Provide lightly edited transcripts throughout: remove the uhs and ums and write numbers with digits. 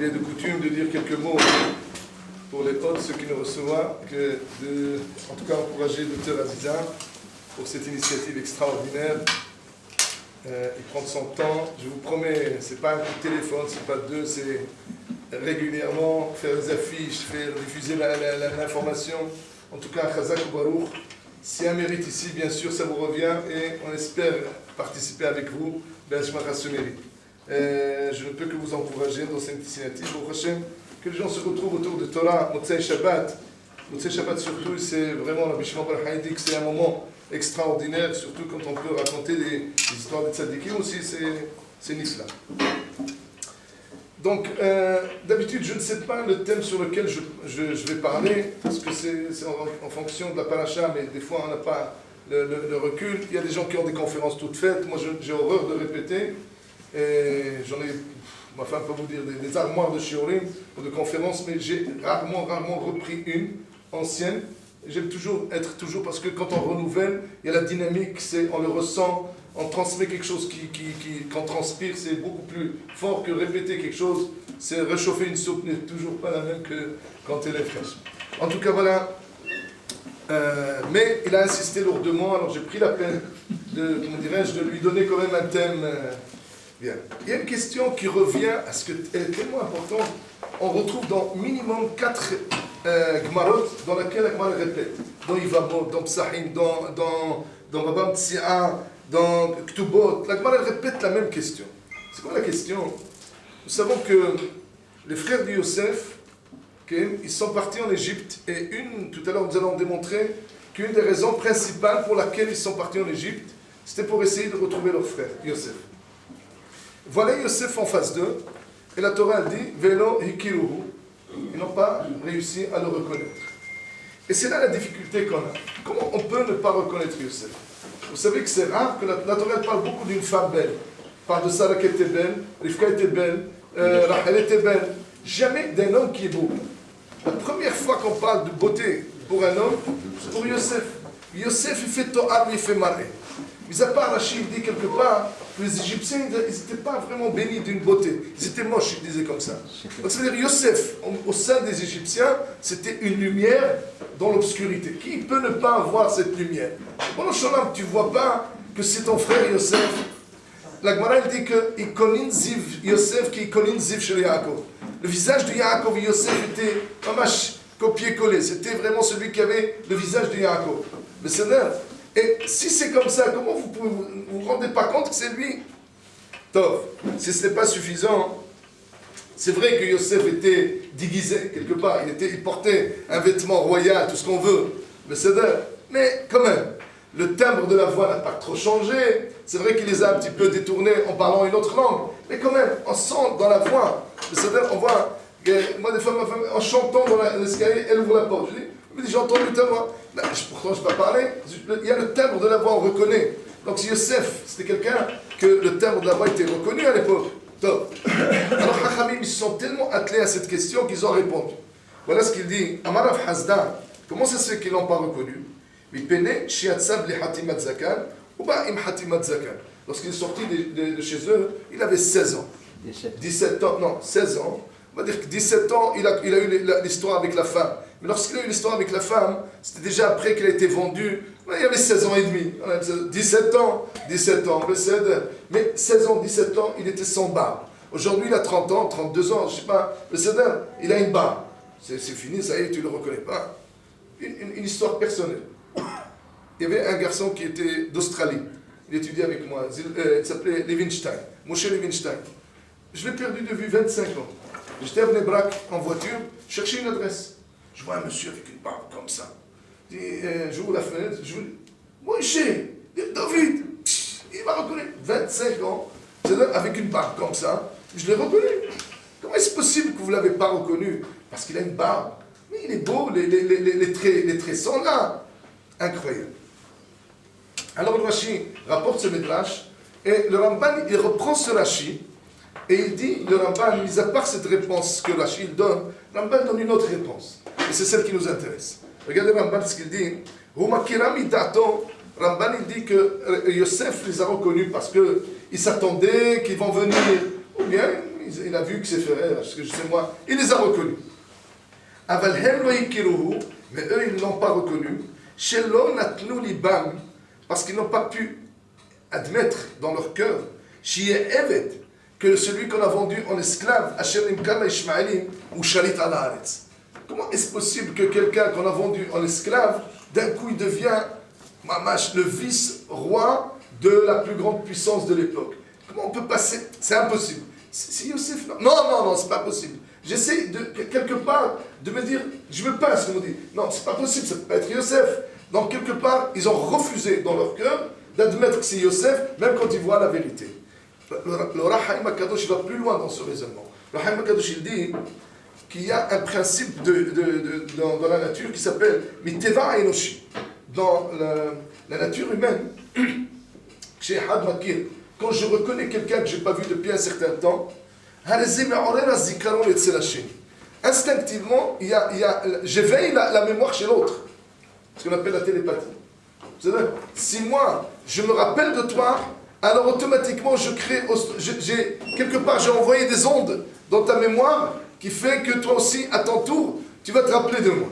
il est de coutume de dire quelques mots pour les autres, ceux qui nous reçoivent, en tout cas encourager le Dr Aziza pour cette initiative extraordinaire. Il prend son temps, je vous promets, c'est pas un coup de téléphone, c'est pas deux, c'est régulièrement faire des affiches, faire diffuser l'information. En tout cas, Chazak ou Baruch, s'il y a un mérite ici, bien sûr, ça vous revient et on espère participer avec vous à ce mérite. Je ne peux que vous encourager dans cette initiative. Au prochain, que les gens se retrouvent autour de Torah, Motzei Shabbat. Motzei Shabbat surtout, c'est vraiment la Bishma Bar Haïdik, c'est un moment extraordinaire, surtout quand on peut raconter des histoires de tzadikim aussi, c'est Nisla. Donc, d'habitude, je ne sais pas le thème sur lequel je vais parler, parce que c'est en fonction de la paracha, mais des fois on n'a pas le recul. Il y a des gens qui ont des conférences toutes faites, moi j'ai horreur de répéter, et j'en ai, enfin, pas vous dire, des armoires de shiurim ou de conférences, mais j'ai rarement repris une ancienne. J'aime être toujours, parce que quand on renouvelle, il y a la dynamique, on le ressent, on transmet quelque chose qu'on transpire, c'est beaucoup plus fort que répéter quelque chose. C'est réchauffer une soupe n'est toujours pas la même que quand elle est fraîche. En tout cas, voilà. Mais il a insisté lourdement, alors j'ai pris la peine de lui donner quand même un thème. Bien. Il y a une question qui revient à ce qui est tellement important. On retrouve dans minimum 4 Gmarot dans laquelle la Gemara répète. Dans Yivamot, dans Psahim, dans Babam Tsi'a, dans Ktubot. La Gemara répète la même question. C'est quoi la question? Nous savons que les frères de Yosef, ils sont partis en Égypte et tout à l'heure nous allons démontrer qu'une des raisons principales pour laquelle ils sont partis en Égypte, c'était pour essayer de retrouver leur frère, Yosef. Voilà Yosef en face d'eux, et la Torah dit Velo hikiruhu. Ils n'ont pas réussi à le reconnaître. Et c'est là la difficulté qu'on a. Comment on peut ne pas reconnaître Yosef? Vous savez que c'est rare que la Torah parle beaucoup d'une femme belle. Parle de Sarah qui était belle, Rivka était belle, Rachel était belle. Jamais d'un homme qui est beau. La première fois qu'on parle de beauté pour un homme, c'est pour Yosef. Yosef, il fait To'ar, il fait Maré. Mis à part, Rachid dit quelque part que les Égyptiens, ils n'étaient pas vraiment bénis d'une beauté. Ils étaient moches, il disait comme ça. Donc, c'est-à-dire, Yosef, au sein des Égyptiens, c'était une lumière dans l'obscurité. Qui peut ne pas avoir cette lumière? Pendant Shalom, tu ne vois pas que c'est ton frère Yosef. La Gemara, elle dit que Yosef qui ikonin ziv chez Yaakov. Le visage de Yaakov et Yosef était mamash copié-collé. C'était vraiment celui qui avait le visage de Yaakov. Mais c'est là. Et si c'est comme ça, comment vous rendez pas compte que c'est lui? Tov, si ce n'est pas suffisant, c'est vrai que Yosef était déguisé quelque part, il portait un vêtement royal, tout ce qu'on veut, mais quand même, le timbre de la voix n'a pas trop changé, c'est vrai qu'il les a un petit peu détournés en parlant une autre langue, mais quand même, on sent dans la voix, on voit, moi des fois, ma femme, en chantant dans l'escalier, elle ouvre la porte, je dis, mais j'ai entendu ta voix. Ben, pourtant, je ne peux pas parler. Il y a le timbre de la voix, on reconnaît. Donc, si Yosef, c'était quelqu'un que le timbre de la voix était reconnu à l'époque. Top. Alors, Chachamim, ils se sont tellement attelés à cette question qu'ils ont répondu. Voilà ce qu'il dit. Amarav Hasda, comment ça se fait qu'ils ne l'ont pas reconnu? Lorsqu'il est sorti de chez eux, il avait 16 ans. 17 ans, non, 16 ans. On va dire que 17 ans, il a eu l'histoire avec la femme. Mais lorsqu'il a eu l'histoire avec la femme, c'était déjà après qu'il a été vendu. Il avait 16 ans et demi. 17 ans, mais 16 ans, 17 ans, il était sans barbe. Aujourd'hui, il a 30 ans, 32 ans, je ne sais pas. Il a une barbe. C'est fini, ça y est, tu ne le reconnais pas. Une histoire personnelle. Il y avait un garçon qui était d'Australie. Il étudiait avec moi. Il s'appelait Levinstein. Moshe Levinstein. Je l'ai perdu de vue 25 ans. J'étais à Bnei Brak en voiture, chercher une adresse. Je vois un monsieur avec une barbe comme ça. J'ouvre la fenêtre, je dis Moshe, David, il m'a reconnu. 25 ans, avec une barbe comme ça, je l'ai reconnu. Comment est-ce possible que vous ne l'avez pas reconnu? Parce qu'il a une barbe. Mais il est beau, les traits sont là. Incroyable. Alors le Rashi rapporte ce Midrash, et le Ramban, il reprend ce Rashi, et il dit, le Ramban, mis à part cette réponse que Rashi donne, le Ramban donne une autre réponse. Et c'est celle qui nous intéresse. Regardez Ramban ce qu'il dit. Ramban il dit que Yosef les a reconnus parce qu'ils s'attendaient qu'ils vont venir. Ou bien, il a vu que ses frères, parce que je sais moi, il les a reconnus. Aval hem lo yikiruhu, mais eux, ils ne l'ont pas reconnu. Shelo natnu libam, parce qu'ils n'ont pas pu admettre dans leur cœur, Shiye Evet, que celui qu'on a vendu en esclave, Asher Nimkar Ishmaelim, ou Shalit al Haaretz. Comment est-ce possible que quelqu'un qu'on a vendu en esclave, d'un coup il devient Mamash, le vice-roi de la plus grande puissance de l'époque? Comment on peut passer? C'est impossible. C'est Yosef, non. Non, c'est pas possible. J'essaie de, quelque part, de me dire, je me pince, je me dis, non, c'est pas possible, ça peut pas être Yosef. Donc, quelque part, ils ont refusé dans leur cœur d'admettre que c'est Yosef, même quand ils voient la vérité. Le Rahaim HaKadosh va plus loin dans ce raisonnement. Le Rahaim HaKadosh, il dit qu'il y a un principe dans la nature qui s'appelle Miteva Enoshi. Dans la nature humaine, chez Had Makir, quand je reconnais quelqu'un que je n'ai pas vu depuis un certain temps, instinctivement, j'éveille la mémoire chez l'autre. Ce qu'on appelle la télépathie. C'est-à-dire, si moi, je me rappelle de toi, alors automatiquement, quelque part, j'ai envoyé des ondes dans ta mémoire qui fait que toi aussi, à ton tour, tu vas te rappeler de moi.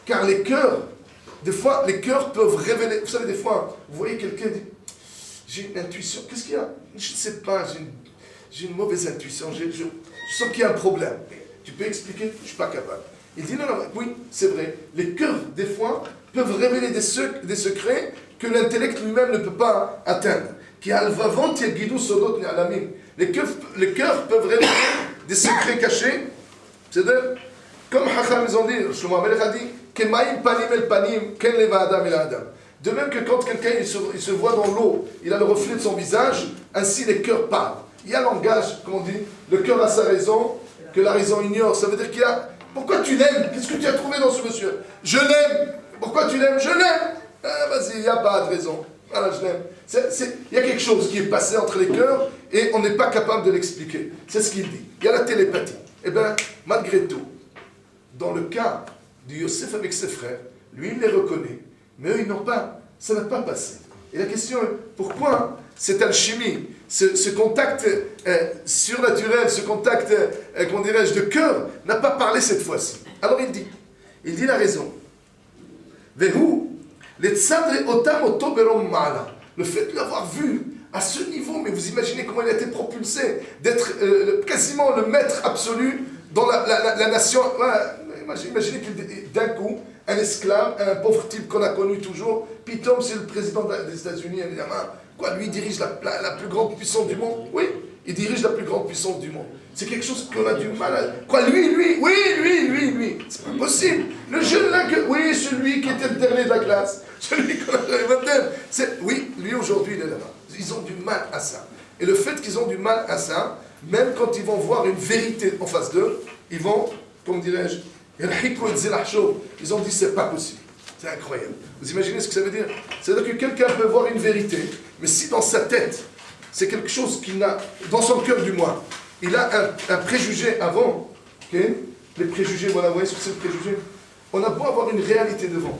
Car les cœurs, des fois, les cœurs peuvent révéler. Vous savez, des fois, vous voyez quelqu'un dit, j'ai une intuition. Qu'est-ce qu'il y a? Je ne sais pas, j'ai une mauvaise intuition. Je sens qu'il y a un problème. Tu peux expliquer? Je ne suis pas capable. Il dit, non, oui, c'est vrai. Les cœurs, des fois, peuvent révéler des secrets que l'intellect lui-même ne peut pas atteindre. Les cœurs peuvent révéler des secrets cachés. C'est-à-dire, comme Hacham ils ont dit, Shlomo HaMelech a dit, Kemaim panim el panim, ken leva adam el adam. De même que quand quelqu'un il se voit dans l'eau, il a le reflet de son visage, ainsi les cœurs parlent. Il y a un langage, comme on dit, le cœur a sa raison, que la raison ignore. Ça veut dire qu'il y a... Pourquoi tu l'aimes? Qu'est-ce que tu as trouvé dans ce monsieur? Je l'aime. Pourquoi tu l'aimes? Je l'aime. Vas-y, il n'y a pas de raison. Voilà, je l'aime. Il y a quelque chose qui est passé entre les cœurs et on n'est pas capable de l'expliquer. C'est ce qu'il dit. Il y a la télépathie. Eh bien, malgré tout, dans le cas de Yosef avec ses frères, lui, il les reconnaît, mais eux, ils n'ont pas. Ça n'a pas passé. Et la question est, pourquoi cette alchimie, ce contact surnaturel, ce contact, comment dirais-je, de cœur, n'a pas parlé cette fois-ci? Alors il dit la raison. Le fait de l'avoir vu à ce niveau, mais vous imaginez comment il a été propulsé, d'être quasiment le maître absolu dans la nation. Voilà, imaginez que d'un coup, un esclave, un pauvre type qu'on a connu toujours, Pitom, c'est le président des États-Unis, évidemment. Quoi, lui, il dirige la plus grande puissance du monde? Oui, il dirige la plus grande puissance du monde. C'est quelque chose qu'on a du mal à... Quoi, lui? Oui. C'est pas possible. Le jeune là, oui, celui qui était le dernier de la classe, celui qu'on a fait le baptême. Oui, lui, aujourd'hui, il est là-bas. Ils ont du mal à ça. Et le fait qu'ils ont du mal à ça, même quand ils vont voir une vérité en face d'eux, ils vont, comme dirais-je, ils ont dit c'est pas possible. C'est incroyable. Vous imaginez ce que ça veut dire? C'est-à-dire que quelqu'un peut voir une vérité, mais si dans sa tête, c'est quelque chose qu'il n'a, dans son cœur du moins, il a un préjugé avant, okay? Les préjugés, voilà, vous voyez ce que c'est le préjugé? On a beau avoir une réalité devant,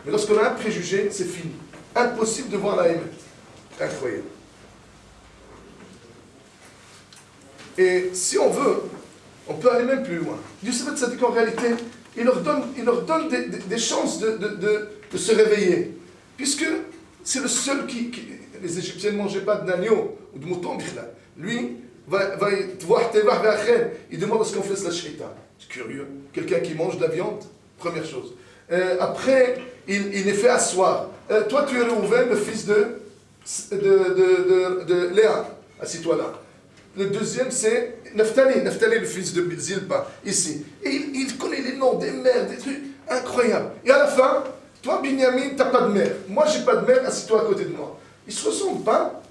mais lorsqu'on a un préjugé, c'est fini. Impossible de voir la haine. Incroyable. Et si on veut, on peut aller même plus loin. Dieu ça dit qu'en réalité, il leur donne des chances de se réveiller. Puisque c'est le seul qui... Les Égyptiens ne mangeaient pas d'agneau ou de mouton. Lui, il demande à ce qu'on fasse la shrita. C'est curieux. Quelqu'un qui mange de la viande, première chose. Après, il les fait asseoir. Toi, tu es Reuven, le fils de Léa. Assis-toi là. Le deuxième, c'est Naphtali, le fils de Zilpa, ici. Et il connaît les noms des mères, des trucs incroyables. Et à la fin, toi, Binyamin, tu n'as pas de mère. Moi, j'ai pas de mère, assis-toi à côté de moi. Ils ne se ressemblent pas.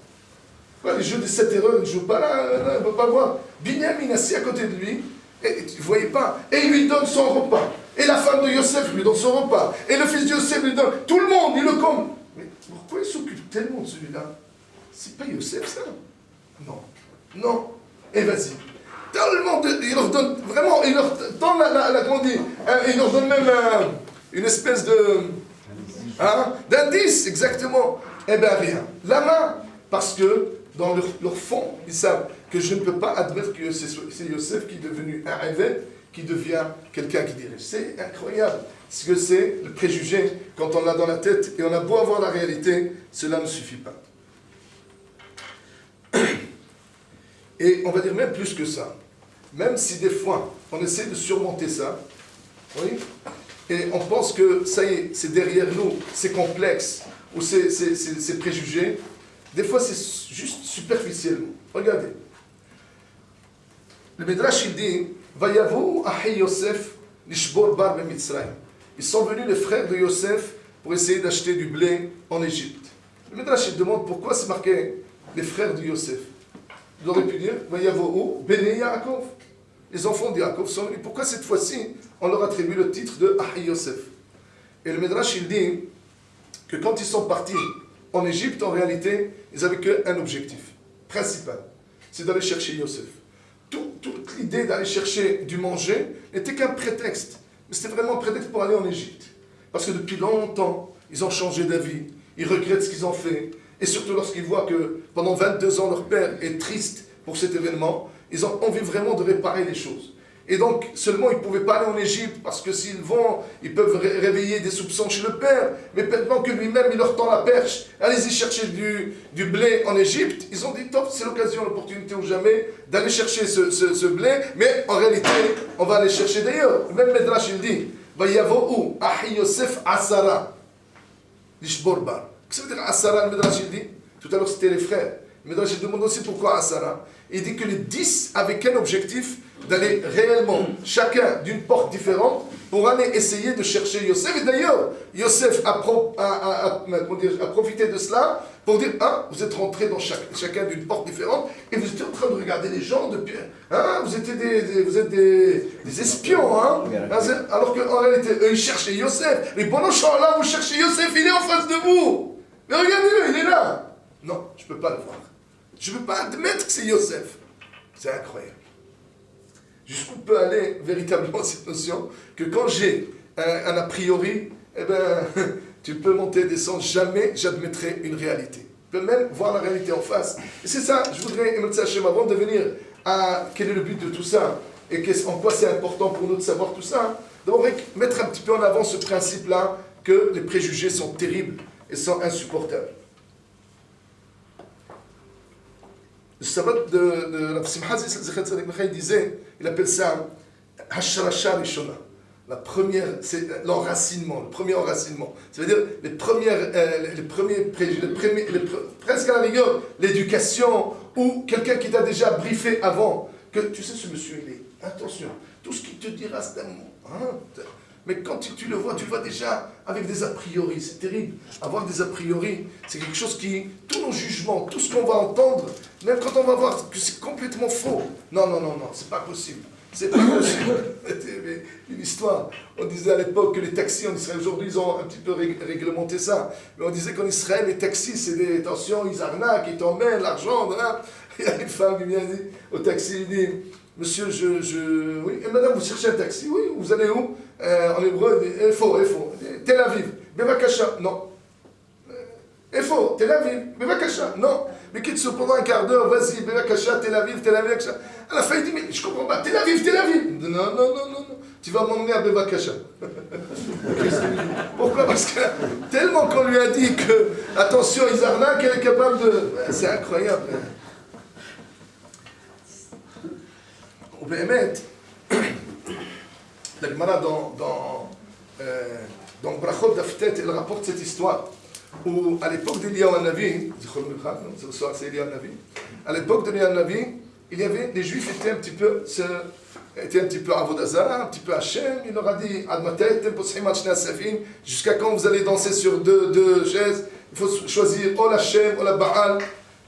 Les jeux des 7 erreurs, ils ne jouent pas là, on ne peut pas voir. Binyamin, assis à côté de lui, et tu ne voyais pas. Et il lui donne son repas. Et la femme de Yosef lui donne son repas. Et le fils de Yosef lui donne. Tout le monde, il le compte. Mais pourquoi il s'occupe tellement de celui-là? C'est pas Yosef, ça? Non. Et vas-y. Tellement il leur donne, vraiment, il leur donne comment dire, il leur donne même une espèce d'indice, exactement. Eh bien rien. La main, parce que dans leur fond, ils savent que je ne peux pas admettre que c'est Yosef qui est devenu un évêque, qui devient quelqu'un qui dirige. C'est incroyable. Ce que c'est le préjugé, quand on l'a dans la tête, et on a beau avoir la réalité, cela ne suffit pas. Et on va dire même plus que ça. Même si des fois, on essaie de surmonter ça, oui, et on pense que ça y est, c'est derrière nous, c'est complexe, ou c'est préjugé, des fois c'est juste superficiellement. Regardez. Le Midrash il dit, Vayavo ahi Yosef lishbor bar b'Mitzrayim. Ils sont venus les frères de Yosef pour essayer d'acheter du blé en Égypte. Le Midrash il demande pourquoi c'est marqué les frères de Yosef. Il aurait pu dire, Vayavo Bene Yaakov. Les enfants de Yaakov sont venus. Pourquoi cette fois-ci on leur attribue le titre de Ahi Yosef? Et le Midrash il dit que quand ils sont partis en Égypte, en réalité, ils n'avaient qu'un objectif principal, c'est d'aller chercher Yosef. Toute l'idée d'aller chercher du manger n'était qu'un prétexte. Mais c'était vraiment un prétexte pour aller en Égypte. Parce que depuis longtemps, ils ont changé d'avis, ils regrettent ce qu'ils ont fait. Et surtout lorsqu'ils voient que pendant 22 ans, leur père est triste pour cet événement, ils ont envie vraiment de réparer les choses. Et donc, seulement, ils ne pouvaient pas aller en Égypte, parce que s'ils vont, ils peuvent réveiller des soupçons chez le père. Mais maintenant que lui-même, il leur tend la perche, allez-y chercher du blé en Égypte, ils ont dit, top, c'est l'occasion, l'opportunité ou jamais, d'aller chercher ce blé, mais en réalité, on va aller chercher d'ailleurs. Même Medrash, il dit, Vayavo'u ahi Yosef asara, lishborbar. Qu'est-ce que ça veut dire asara, le Medrash, il dit? Tout à l'heure, c'était les frères. Le Medrash, il demande aussi pourquoi asara. Il dit que les 10 avaient quel objectif? D'aller réellement, chacun d'une porte différente, pour aller essayer de chercher Yosef. Et d'ailleurs, Yosef a profité de cela pour dire, vous êtes rentrés dans chacun d'une porte différente, et vous étiez en train de regarder les gens depuis, vous êtes des espions, alors qu'en réalité, eux, ils cherchaient Yosef. Les bons gens là, vous cherchez Yosef, il est en face de vous. Mais regardez-le, il est là. Non, je ne peux pas le voir. Je ne peux pas admettre que c'est Yosef. C'est incroyable. Jusqu'où peut aller véritablement cette notion que quand j'ai un a priori, tu peux monter et descendre, jamais j'admettrai une réalité. Tu peux même voir la réalité en face. Et c'est ça, je voudrais, avant de venir à quel est le but de tout ça, et en quoi c'est important pour nous de savoir tout ça, d'abord mettre un petit peu en avant ce principe-là, que les préjugés sont terribles et sont insupportables. Le sabbat de la Simcha il disait, il appelle ça Hashrasha Rishona. La première, c'est l'enracinement, le premier enracinement. Ça veut dire les premiers préjugés, presque à la rigueur, l'éducation, ou quelqu'un qui t'a déjà briefé avant, que tu sais ce monsieur il est, attention, tout ce qu'il te dira c'est un mot. Mais quand tu le vois déjà avec des a priori, c'est terrible. Avoir des a priori, c'est quelque chose qui, tous nos jugements, tout ce qu'on va entendre, même quand on va voir que c'est complètement faux. Non, c'est pas possible. C'est pas possible. Une histoire, on disait à l'époque que les taxis en Israël, aujourd'hui ils ont un petit peu réglementé ça, mais on disait qu'en Israël, les taxis, c'est des, attention, ils arnaquent, ils t'emmènent, l'argent, voilà. Il y a une femme qui vient dire au taxi, il dit, monsieur, oui, et madame, vous cherchez un taxi, oui, vous allez où? En hébreu, il faut, Tel Aviv, Bevakasha, non. Il faut, Tel Aviv, Bevakasha, non. Mais quitte ce pendant un quart d'heure, vas-y, Bevakasha, Tel Aviv, Bevakasha. À la fin, il dit, mais je comprends pas, Tel Aviv. Non, tu vas m'emmener à Bevakasha. Pourquoi? Parce que tellement qu'on lui a dit que, attention, ils arnaquent, elle est capable de... C'est incroyable. On peut émettre. La Gemara dans Brachot d'Aftet, elle rapporte cette histoire où, à l'époque d'Eliyahu Hanavi, c'est Eliyahu Hanavi, à l'époque d'Eliyahu Hanavi, il y avait, les Juifs étaient un petit peu Avodazara, un petit peu Hachem, il leur a dit, jusqu'à quand vous allez danser sur deux chaises, il faut choisir ou Hachem ou la Baal,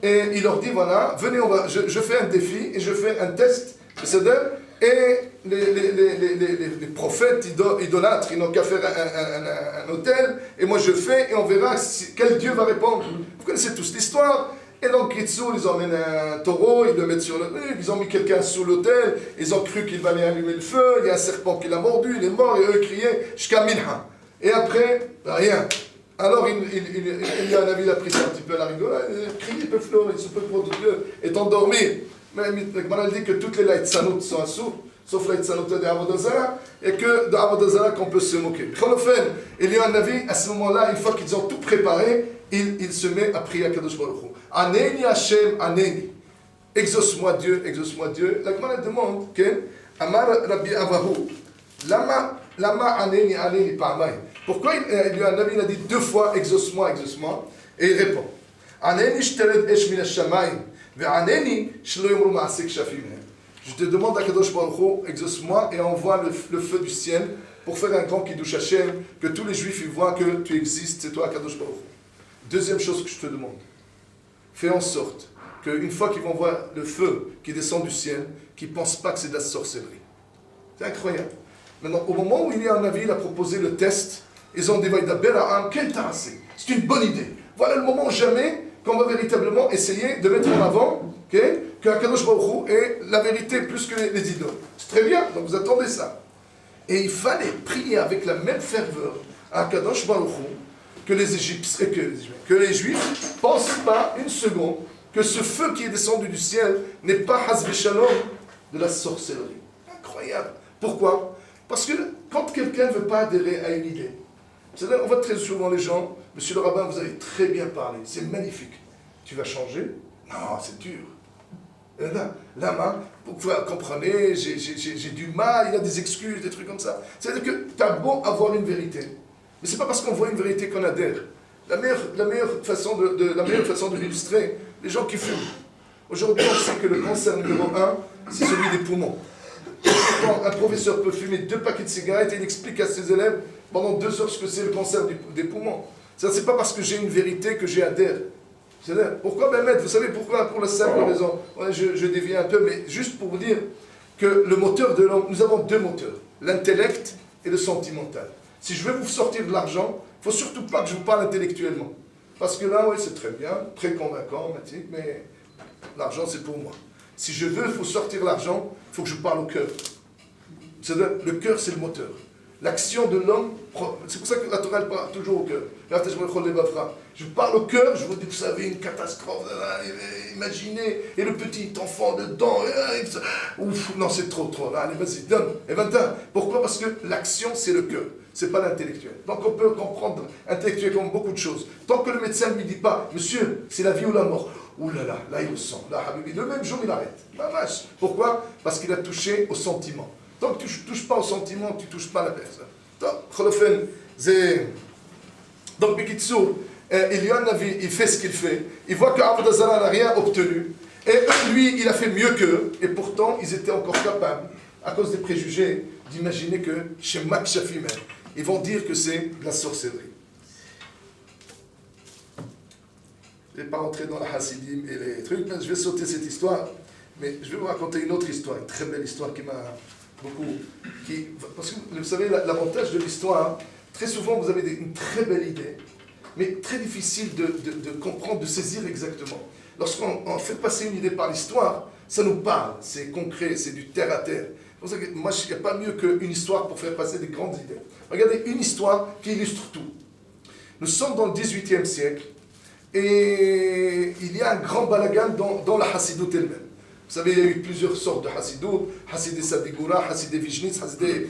et il leur dit, voilà, venez, je fais un défi, et je fais un test, et les prophètes idolâtres, ils n'ont qu'à faire un autel, et moi je fais, et on verra quel Dieu va répondre. Vous connaissez tous l'histoire. Et donc Ritsoul, ils emmènent un taureau, ils le mettent sur le... Ils ont mis quelqu'un sous l'autel, ils ont cru qu'il allait allumer le feu, il y a un serpent qui l'a mordu, il est mort, et eux criaient « Shka minha ». Et après, rien. Alors, il y a un avis, il a pris ça un petit peu à la rigolade, il a crié, il peut pleurer, il se peut prendre Dieu, est endormi. Mais il dit que toutes les laïtsanoutes sont assourds, sauf laïtsanoutes de Avodazara, et que d'Avodazara qu'on peut se moquer. Il y a un avis, à ce moment-là, une fois qu'ils ont tout préparé, il se met à prier à Kadosh Baruch Hu. Aneni Hashem, Aneni. Exauce-moi Dieu, exauce-moi Dieu. La Gemara demande, Amar Rabbi Avahu, Lama Aneni, Aneni, Pa'amay. Pourquoi il y a un avis, il a dit 2 fois, exauce-moi, exauce-moi, et il répond, Aneni shteled esh min hashamayim, ve'aneni shelo yomru ma'asek shafim. Je te demande à Kadosh Baruch Hu, exauce-moi et envoie le feu du ciel pour faire un grand Kiddush Hashem, que tous les Juifs ils voient que tu existes, c'est toi Kadosh Baruch Hu. Deuxième chose que je te demande, fais en sorte qu'une fois qu'ils vont voir le feu qui descend du ciel, qu'ils ne pensent pas que c'est de la sorcellerie. C'est incroyable. Maintenant, au moment où il y a un avis, il a proposé le test, ils ont dit, quel tassé, c'est une bonne idée. Voilà le moment jamais qu'on va véritablement essayer de mettre en avant que Akadosh Baruch Hu est la vérité plus que les idoles. C'est très bien, donc vous attendez ça. Et il fallait prier avec la même ferveur à Akadosh Baruch Hu que les Égyptiens, que les Juifs ne pensent pas une seconde que ce feu qui est descendu du ciel n'est pas Hasbi Shalom de la sorcellerie. Incroyable. Pourquoi? Parce que quand quelqu'un ne veut pas adhérer à une idée, c'est-à-dire, on voit très souvent les gens, monsieur le rabbin, vous avez très bien parlé, c'est magnifique. Tu vas changer? Non, c'est dur. Là, vous comprenez, j'ai du mal, il y a des excuses, des trucs comme ça. C'est-à-dire que tu as beau avoir une vérité, mais ce n'est pas parce qu'on voit une vérité qu'on adhère. La meilleure façon de l'illustrer, les gens qui fument. Aujourd'hui, on sait que le cancer numéro 1, c'est celui des poumons. Quand un professeur peut fumer 2 paquets de cigarettes et il explique à ses élèves pendant 2 heures ce que c'est le cancer des poumons. Ça, c'est pas parce que j'ai une vérité que j'y adhère. Pourquoi, maître, vous savez pourquoi? Pour la simple raison. Ouais, je dévie un peu, mais juste pour vous dire que le moteur de l'homme, nous avons 2 moteurs, l'intellect et le sentimental. Si je veux vous sortir de l'argent, il ne faut surtout pas que je vous parle intellectuellement. Parce que là, oui, c'est très bien, très convaincant, mais l'argent, c'est pour moi. Si je veux, il faut sortir l'argent, il faut que je parle au cœur. Le cœur, c'est le moteur. L'action de l'homme, c'est pour ça que la Torah parle toujours au cœur. Je parle au cœur, je vous dis, vous savez, une catastrophe, imaginez, et le petit enfant dedans, ouf, non, c'est trop, allez, vas-y, donne, et 21. Pourquoi? Parce que l'action, c'est le cœur, c'est pas l'intellectuel. Donc on peut comprendre intellectuel comme beaucoup de choses. Tant que le médecin ne lui dit pas, monsieur, c'est la vie ou la mort, ouh là là, il le sent, là, Habibi, le même jour, il arrête. La vache. Pourquoi? Parce qu'il a touché au sentiment. Tant que tu ne touches pas au sentiment, tu ne touches pas la personne. Donc, Bekitsour, il y a un avis, il fait ce qu'il fait. Il voit qu'Avodazara n'a rien obtenu. Et lui, il a fait mieux qu'eux. Et pourtant, ils étaient encore capables, à cause des préjugés, d'imaginer que chez Mak Shafim, ils vont dire que c'est de la sorcellerie. Je ne vais pas rentrer dans la Hasidim et les trucs, mais je vais sauter cette histoire. Mais je vais vous raconter une autre histoire, une très belle histoire qui m'a beaucoup... parce que vous savez, l'avantage de l'histoire, très souvent vous avez une très belle idée, mais très difficile de comprendre, de saisir exactement. Lorsqu'on fait passer une idée par l'histoire, ça nous parle, c'est concret, c'est du terre à terre. C'est pour ça que moi, il n'y a pas mieux qu'une histoire pour faire passer des grandes idées. Regardez, une histoire qui illustre tout. Nous sommes dans le XVIIIe siècle, et il y a un grand balagan dans la Hassidoute elle-même. Vous savez, il y a eu plusieurs sortes de Hassidut, Hassidé Sadigura, Hassidé Vishnitz, Hassidé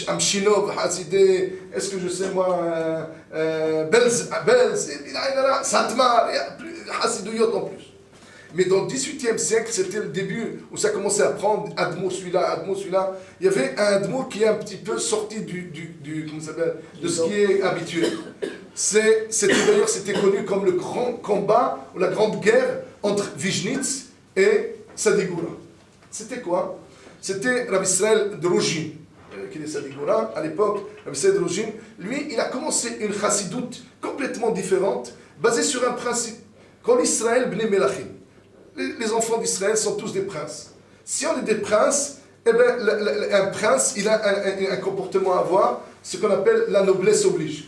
Amshinov, Hassidé, est-ce que je sais moi, Belz, Satmar, Hassidouyot en plus. Mais dans le XVIIIe siècle, c'était le début où ça commençait à prendre Admo celui-là. Il y avait un Admo qui est un petit peu sorti comment ça s'appelle, de ce qui est habituel. C'était connu comme le grand combat ou la grande guerre entre Vishnitz et Sadigura. C'était quoi? C'était Rabbi Israël de Rojin, qui est Sadigura à l'époque. Rabbi Israël de Rojin, lui, il a commencé une chassidoute complètement différente, basée sur un principe. Quand Israël bnei Melachim, les enfants d'Israël sont tous des princes. Si on est des princes, eh bien, un prince, il a un comportement à avoir, ce qu'on appelle la noblesse oblige.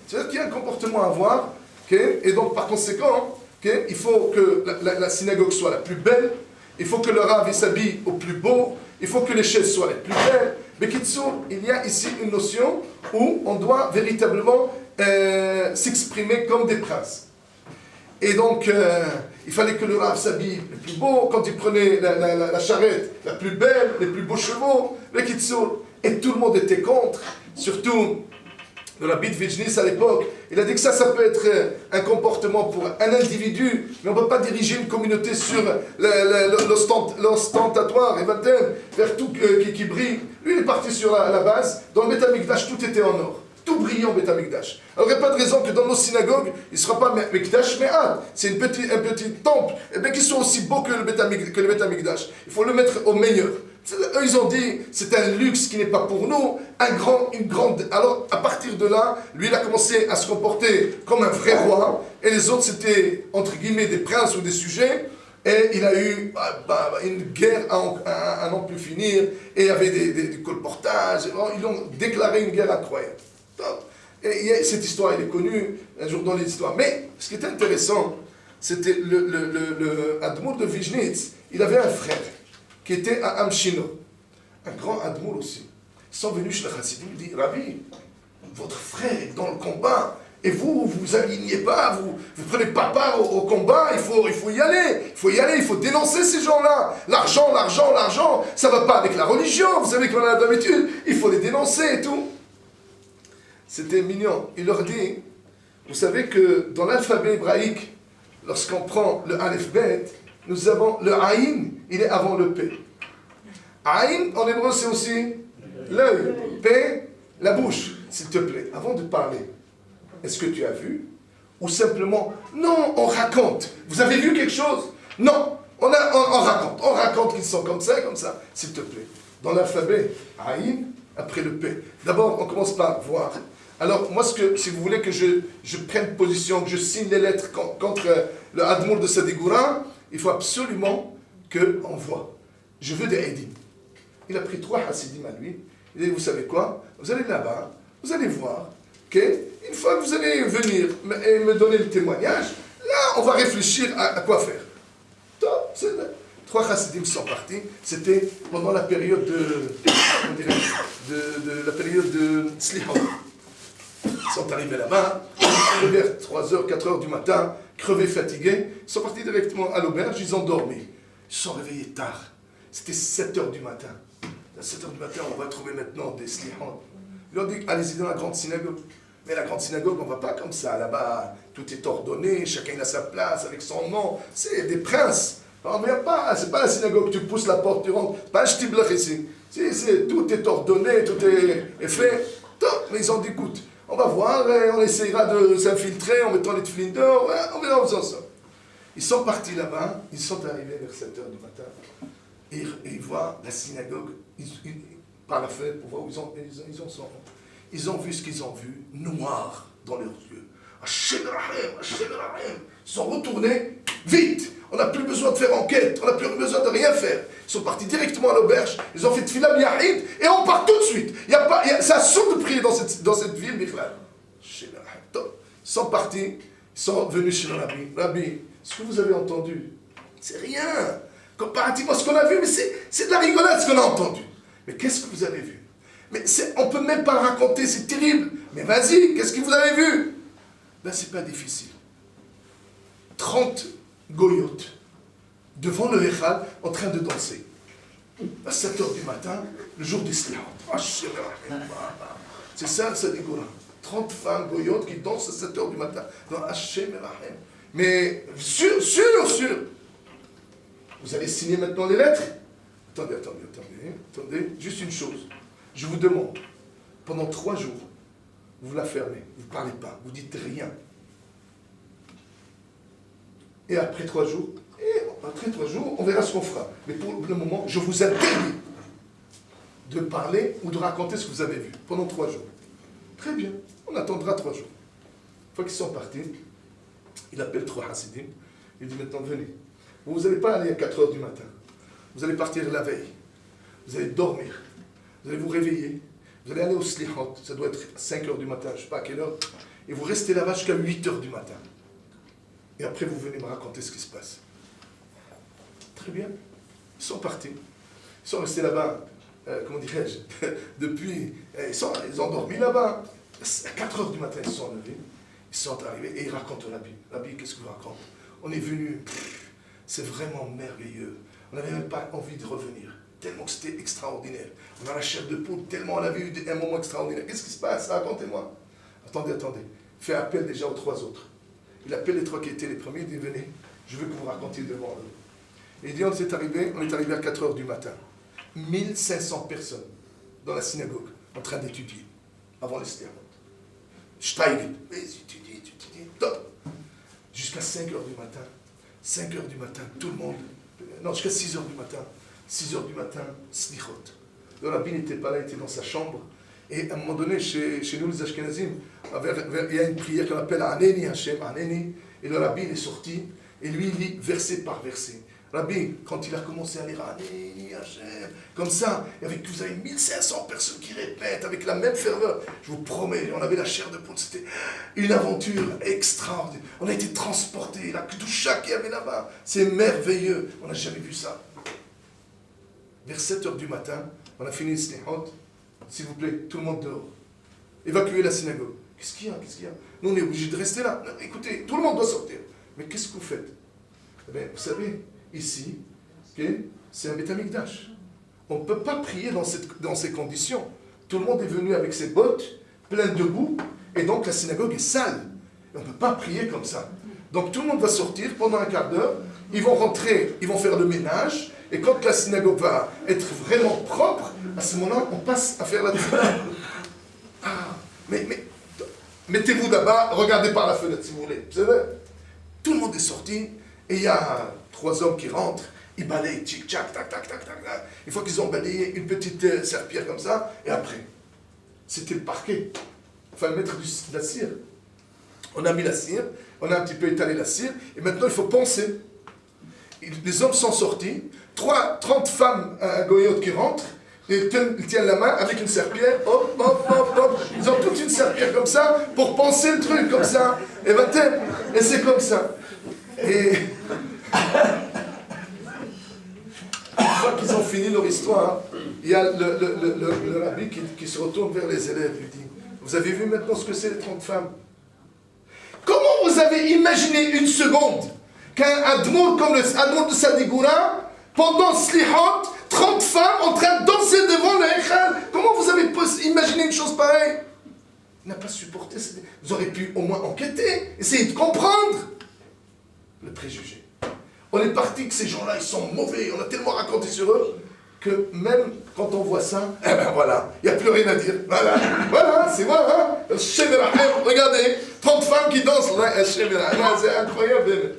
C'est-à-dire qu'il y a un comportement à avoir, et donc par conséquent, il faut que la synagogue soit la plus belle, il faut que le rav s'habille au plus beau, il faut que les chaises soient les plus belles, Bekitsour, il y a ici une notion où on doit véritablement s'exprimer comme des princes. Et donc, il fallait que le Rav s'habille le plus beau, quand il prenait la charrette la plus belle, les plus beaux chevaux, Bekitsour. Et tout le monde était contre, surtout le rabbi de Vizhnitz à l'époque. Il a dit que ça peut être un comportement pour un individu, mais on ne peut pas diriger une communauté sur l'ostentatoire et vers tout qui brille. Lui, il est parti sur la base. Dans le Beth Amikdash, tout était en or. Tout brillant, Beth Amikdash. Alors, il n'y a pas de raison que dans nos synagogues, il ne sera pas Mikdash, mais c'est un petit temple. Et bien qu'il soit aussi beau que le Beth Amikdash. Il faut le mettre au meilleur. Eux, ils ont dit, c'est un luxe qui n'est pas pour nous, une grande... Alors, à partir de là, lui, il a commencé à se comporter comme un vrai roi, et les autres, c'était, entre guillemets, des princes ou des sujets, et il a eu une guerre à n'en plus finir, et il y avait des colportages, ils ont déclaré une guerre incroyable. Et cette histoire, elle est connue, un jour dans les histoires. Mais, ce qui est intéressant, c'était le Admour de Vizhnitz, il avait un frère, qui était à Amshino, un grand Admour aussi. Ils sont venus chez le Chassidim, ils disent, Rabbi, votre frère est dans le combat, et vous alignez pas, vous prenez pas part au combat, il faut y aller, il faut dénoncer ces gens-là. L'argent, ça va pas avec la religion, vous savez qu'on a l'habitude, il faut les dénoncer et tout. C'était mignon. Il leur dit, vous savez que dans l'alphabet hébraïque, lorsqu'on prend le Aleph Bet, nous avons le Aïn, il est avant le P. Aïn, en hébreu, c'est aussi l'œil. P, la bouche. S'il te plaît, avant de parler, est-ce que tu as vu? Ou simplement, non, on raconte. Vous avez vu quelque chose? Non, on raconte. On raconte qu'ils sont comme ça, s'il te plaît. Dans l'alphabet, Aïn, après le P. D'abord, on commence par voir. Alors, moi, si vous voulez que je prenne position, que je signe les lettres contre le Admour de Sadigura, il faut absolument qu'on voit. Je veux des Edim. Il a pris 3 Hasidim à lui. Il a dit, vous savez quoi? Vous allez là-bas, vous allez voir. Okay? Une fois que vous allez venir et me donner le témoignage, là, on va réfléchir à quoi faire. Top, c'est là. 3 Hasidim sont partis. C'était pendant la période de Slihot. Ils sont arrivés là-bas, vers 3h, 4h du matin, crevés, fatigués. Ils sont partis directement à l'auberge, ils ont dormi. Ils se sont réveillés tard. C'était 7h du matin. À 7h du matin, on va trouver maintenant des slihot. Ils leur ont dit, allez-y dans la grande synagogue. Mais la grande synagogue, on ne va pas comme ça. Là-bas, tout est ordonné, chacun a sa place avec son nom. C'est des princes. On ne vient pas, c'est pas la synagogue, tu pousses la porte, tu rentres. Pas un ch'tiblach ici. Tout est ordonné, tout est fait. Top. Mais ils ont dit, écoute, on va voir, on essaiera de s'infiltrer en mettant les tefilines dehors, on verra où ça sort. Ils sont partis là-bas, ils sont arrivés vers 7h du matin, et ils voient la synagogue, par la fenêtre, pour voir où ils sont. Ils ont vu ce qu'ils ont vu, noir dans leurs yeux. Hashem Rahim. Ils sont retournés, vite. On n'a plus besoin de faire enquête, on n'a plus besoin de rien faire. Ils sont partis directement à l'auberge, ils ont fait Tfilah B'Yahid, et on part tout de suite. C'est assaut de prier dans cette ville, Bichlal. Ils sont partis, ils sont venus chez le Rabbi. Rabbi, ce que vous avez entendu, c'est rien. Comparativement à ce qu'on a vu, mais c'est de la rigolade ce qu'on a entendu. Mais qu'est-ce que vous avez vu? Mais on ne peut même pas raconter, c'est terrible. Mais vas-y, qu'est-ce que vous avez vu? Ben, c'est pas difficile. 30 goyotes devant le Echal en train de danser. À 7h du matin, le jour du Slihot. C'est ça, c'est des gourins. 30 femmes goyotes qui dansent à 7h du matin. Dans Hashem Rahim. Mais sûr. Vous allez signer maintenant les lettres? Attendez. Juste une chose. Je vous demande, pendant 3 jours, vous la fermez, vous ne parlez pas, vous dites rien. Et après 3 jours, on verra ce qu'on fera. Mais pour le moment, je vous interdis de parler ou de raconter ce que vous avez vu pendant 3 jours. Très bien, on attendra 3 jours. Une fois qu'ils sont partis, il appelle 3 Hasidim, il dit maintenant venez. Vous n'allez pas aller à 4h du matin, vous allez partir la veille, vous allez dormir, vous allez vous réveiller, vous allez aller au Slihot, ça doit être 5h du matin, je ne sais pas à quelle heure, et vous restez là-bas jusqu'à 8h du matin. Et après, vous venez me raconter ce qui se passe. Très bien. Ils sont partis. Ils sont restés là-bas comment dirais-je, depuis, ils ont dormi là-bas. À 4 heures du matin, ils se sont levés, ils sont arrivés et ils racontent au Rabbi. Rabbi, qu'est-ce que vous racontez? On est venu, c'est vraiment merveilleux. On n'avait même pas envie de revenir, tellement que c'était extraordinaire. On a la chair de poule, tellement on avait eu un moment extraordinaire. Qu'est-ce qui se passe? Racontez-moi. Attendez. Fait appel déjà aux 3 autres. Il appelle les 3 qui étaient les premiers, il dit, venez, je veux que vous racontiez devant eux. Et il dit, on est arrivé à 4 heures du matin. 1500 personnes dans la synagogue, en train d'étudier, avant les stéroïdes. Steigit, étudie, top. Jusqu'à 5 heures du matin. 5 heures du matin, tout le monde. Non, jusqu'à 6 heures du matin. 6 heures du matin, slichot. Le rabbi n'était pas là, il était dans sa chambre. Et à un moment donné, chez nous les Ashkenazim, il y a une prière qu'on appelle Aneni Hashem, Aneni. Et le rabbi il est sorti, et lui il lit verset par verset. Rabbi, quand il a commencé à lire Aneni Hashem, comme ça, et avec vous avez 1500 personnes qui répètent avec la même ferveur, je vous promets, on avait la chair de poule, c'était une aventure extraordinaire. On a été transportés, la Kedusha qu'il y avait là-bas, c'est merveilleux, on n'a jamais vu ça. Vers 7 heures du matin, on a fini le Slichot. S'il vous plaît, tout le monde dehors. Évacuez la synagogue. Qu'est-ce qu'il y a? Nous, on est obligés de rester là. Non, écoutez, tout le monde doit sortir. Mais qu'est-ce que vous faites? Eh bien, vous savez, ici, c'est un Beth Amikdash. On ne peut pas prier dans ces conditions. Tout le monde est venu avec ses bottes, pleines de boue, et donc la synagogue est sale. Et on ne peut pas prier comme ça. Donc tout le monde va sortir pendant un quart d'heure, ils vont rentrer, ils vont faire le ménage, et quand la synagogue va être vraiment propre, à ce moment-là, on passe à faire la tefila. Mais mettez-vous là-bas, regardez par la fenêtre si vous voulez. Vous savez, tout le monde est sorti, et il y a 3 hommes qui rentrent, ils balayent, tchic-tchac, tac, tac, tac, tac, tac. Une fois qu'ils ont balayé une petite serpillère comme ça, et après, c'était le parquet. Il fallait mettre de la cire. On a mis la cire, on a un petit peu étalé la cire, et maintenant il faut poncer. Les hommes sont sortis, 30 femmes goyotes qui rentrent, et ils tiennent la main avec une serpillère, hop, hop, hop, hop. Ils ont toute une serpillère comme ça, pour poncer le truc comme ça, et c'est comme ça. Et une fois qu'ils ont fini leur histoire, il y a le rabbi qui se retourne vers les élèves et lui dit, vous avez vu maintenant ce que c'est les 30 femmes? Comment vous avez imaginé une seconde qu'un admour comme le admour de Sadigura, pendant Slihot, 30 femmes en train de danser devant le Echal? Comment vous avez imaginé une chose pareille? Il n'a pas supporté. Vous auriez pu au moins enquêter, essayer de comprendre. Le préjugé. On est parti que ces gens-là, ils sont mauvais, on a tellement raconté sur eux, que même quand on voit ça, eh ben voilà, il n'y a plus rien à dire. Voilà, c'est moi, hein. Regardez, 30 femmes qui dansent, c'est incroyable.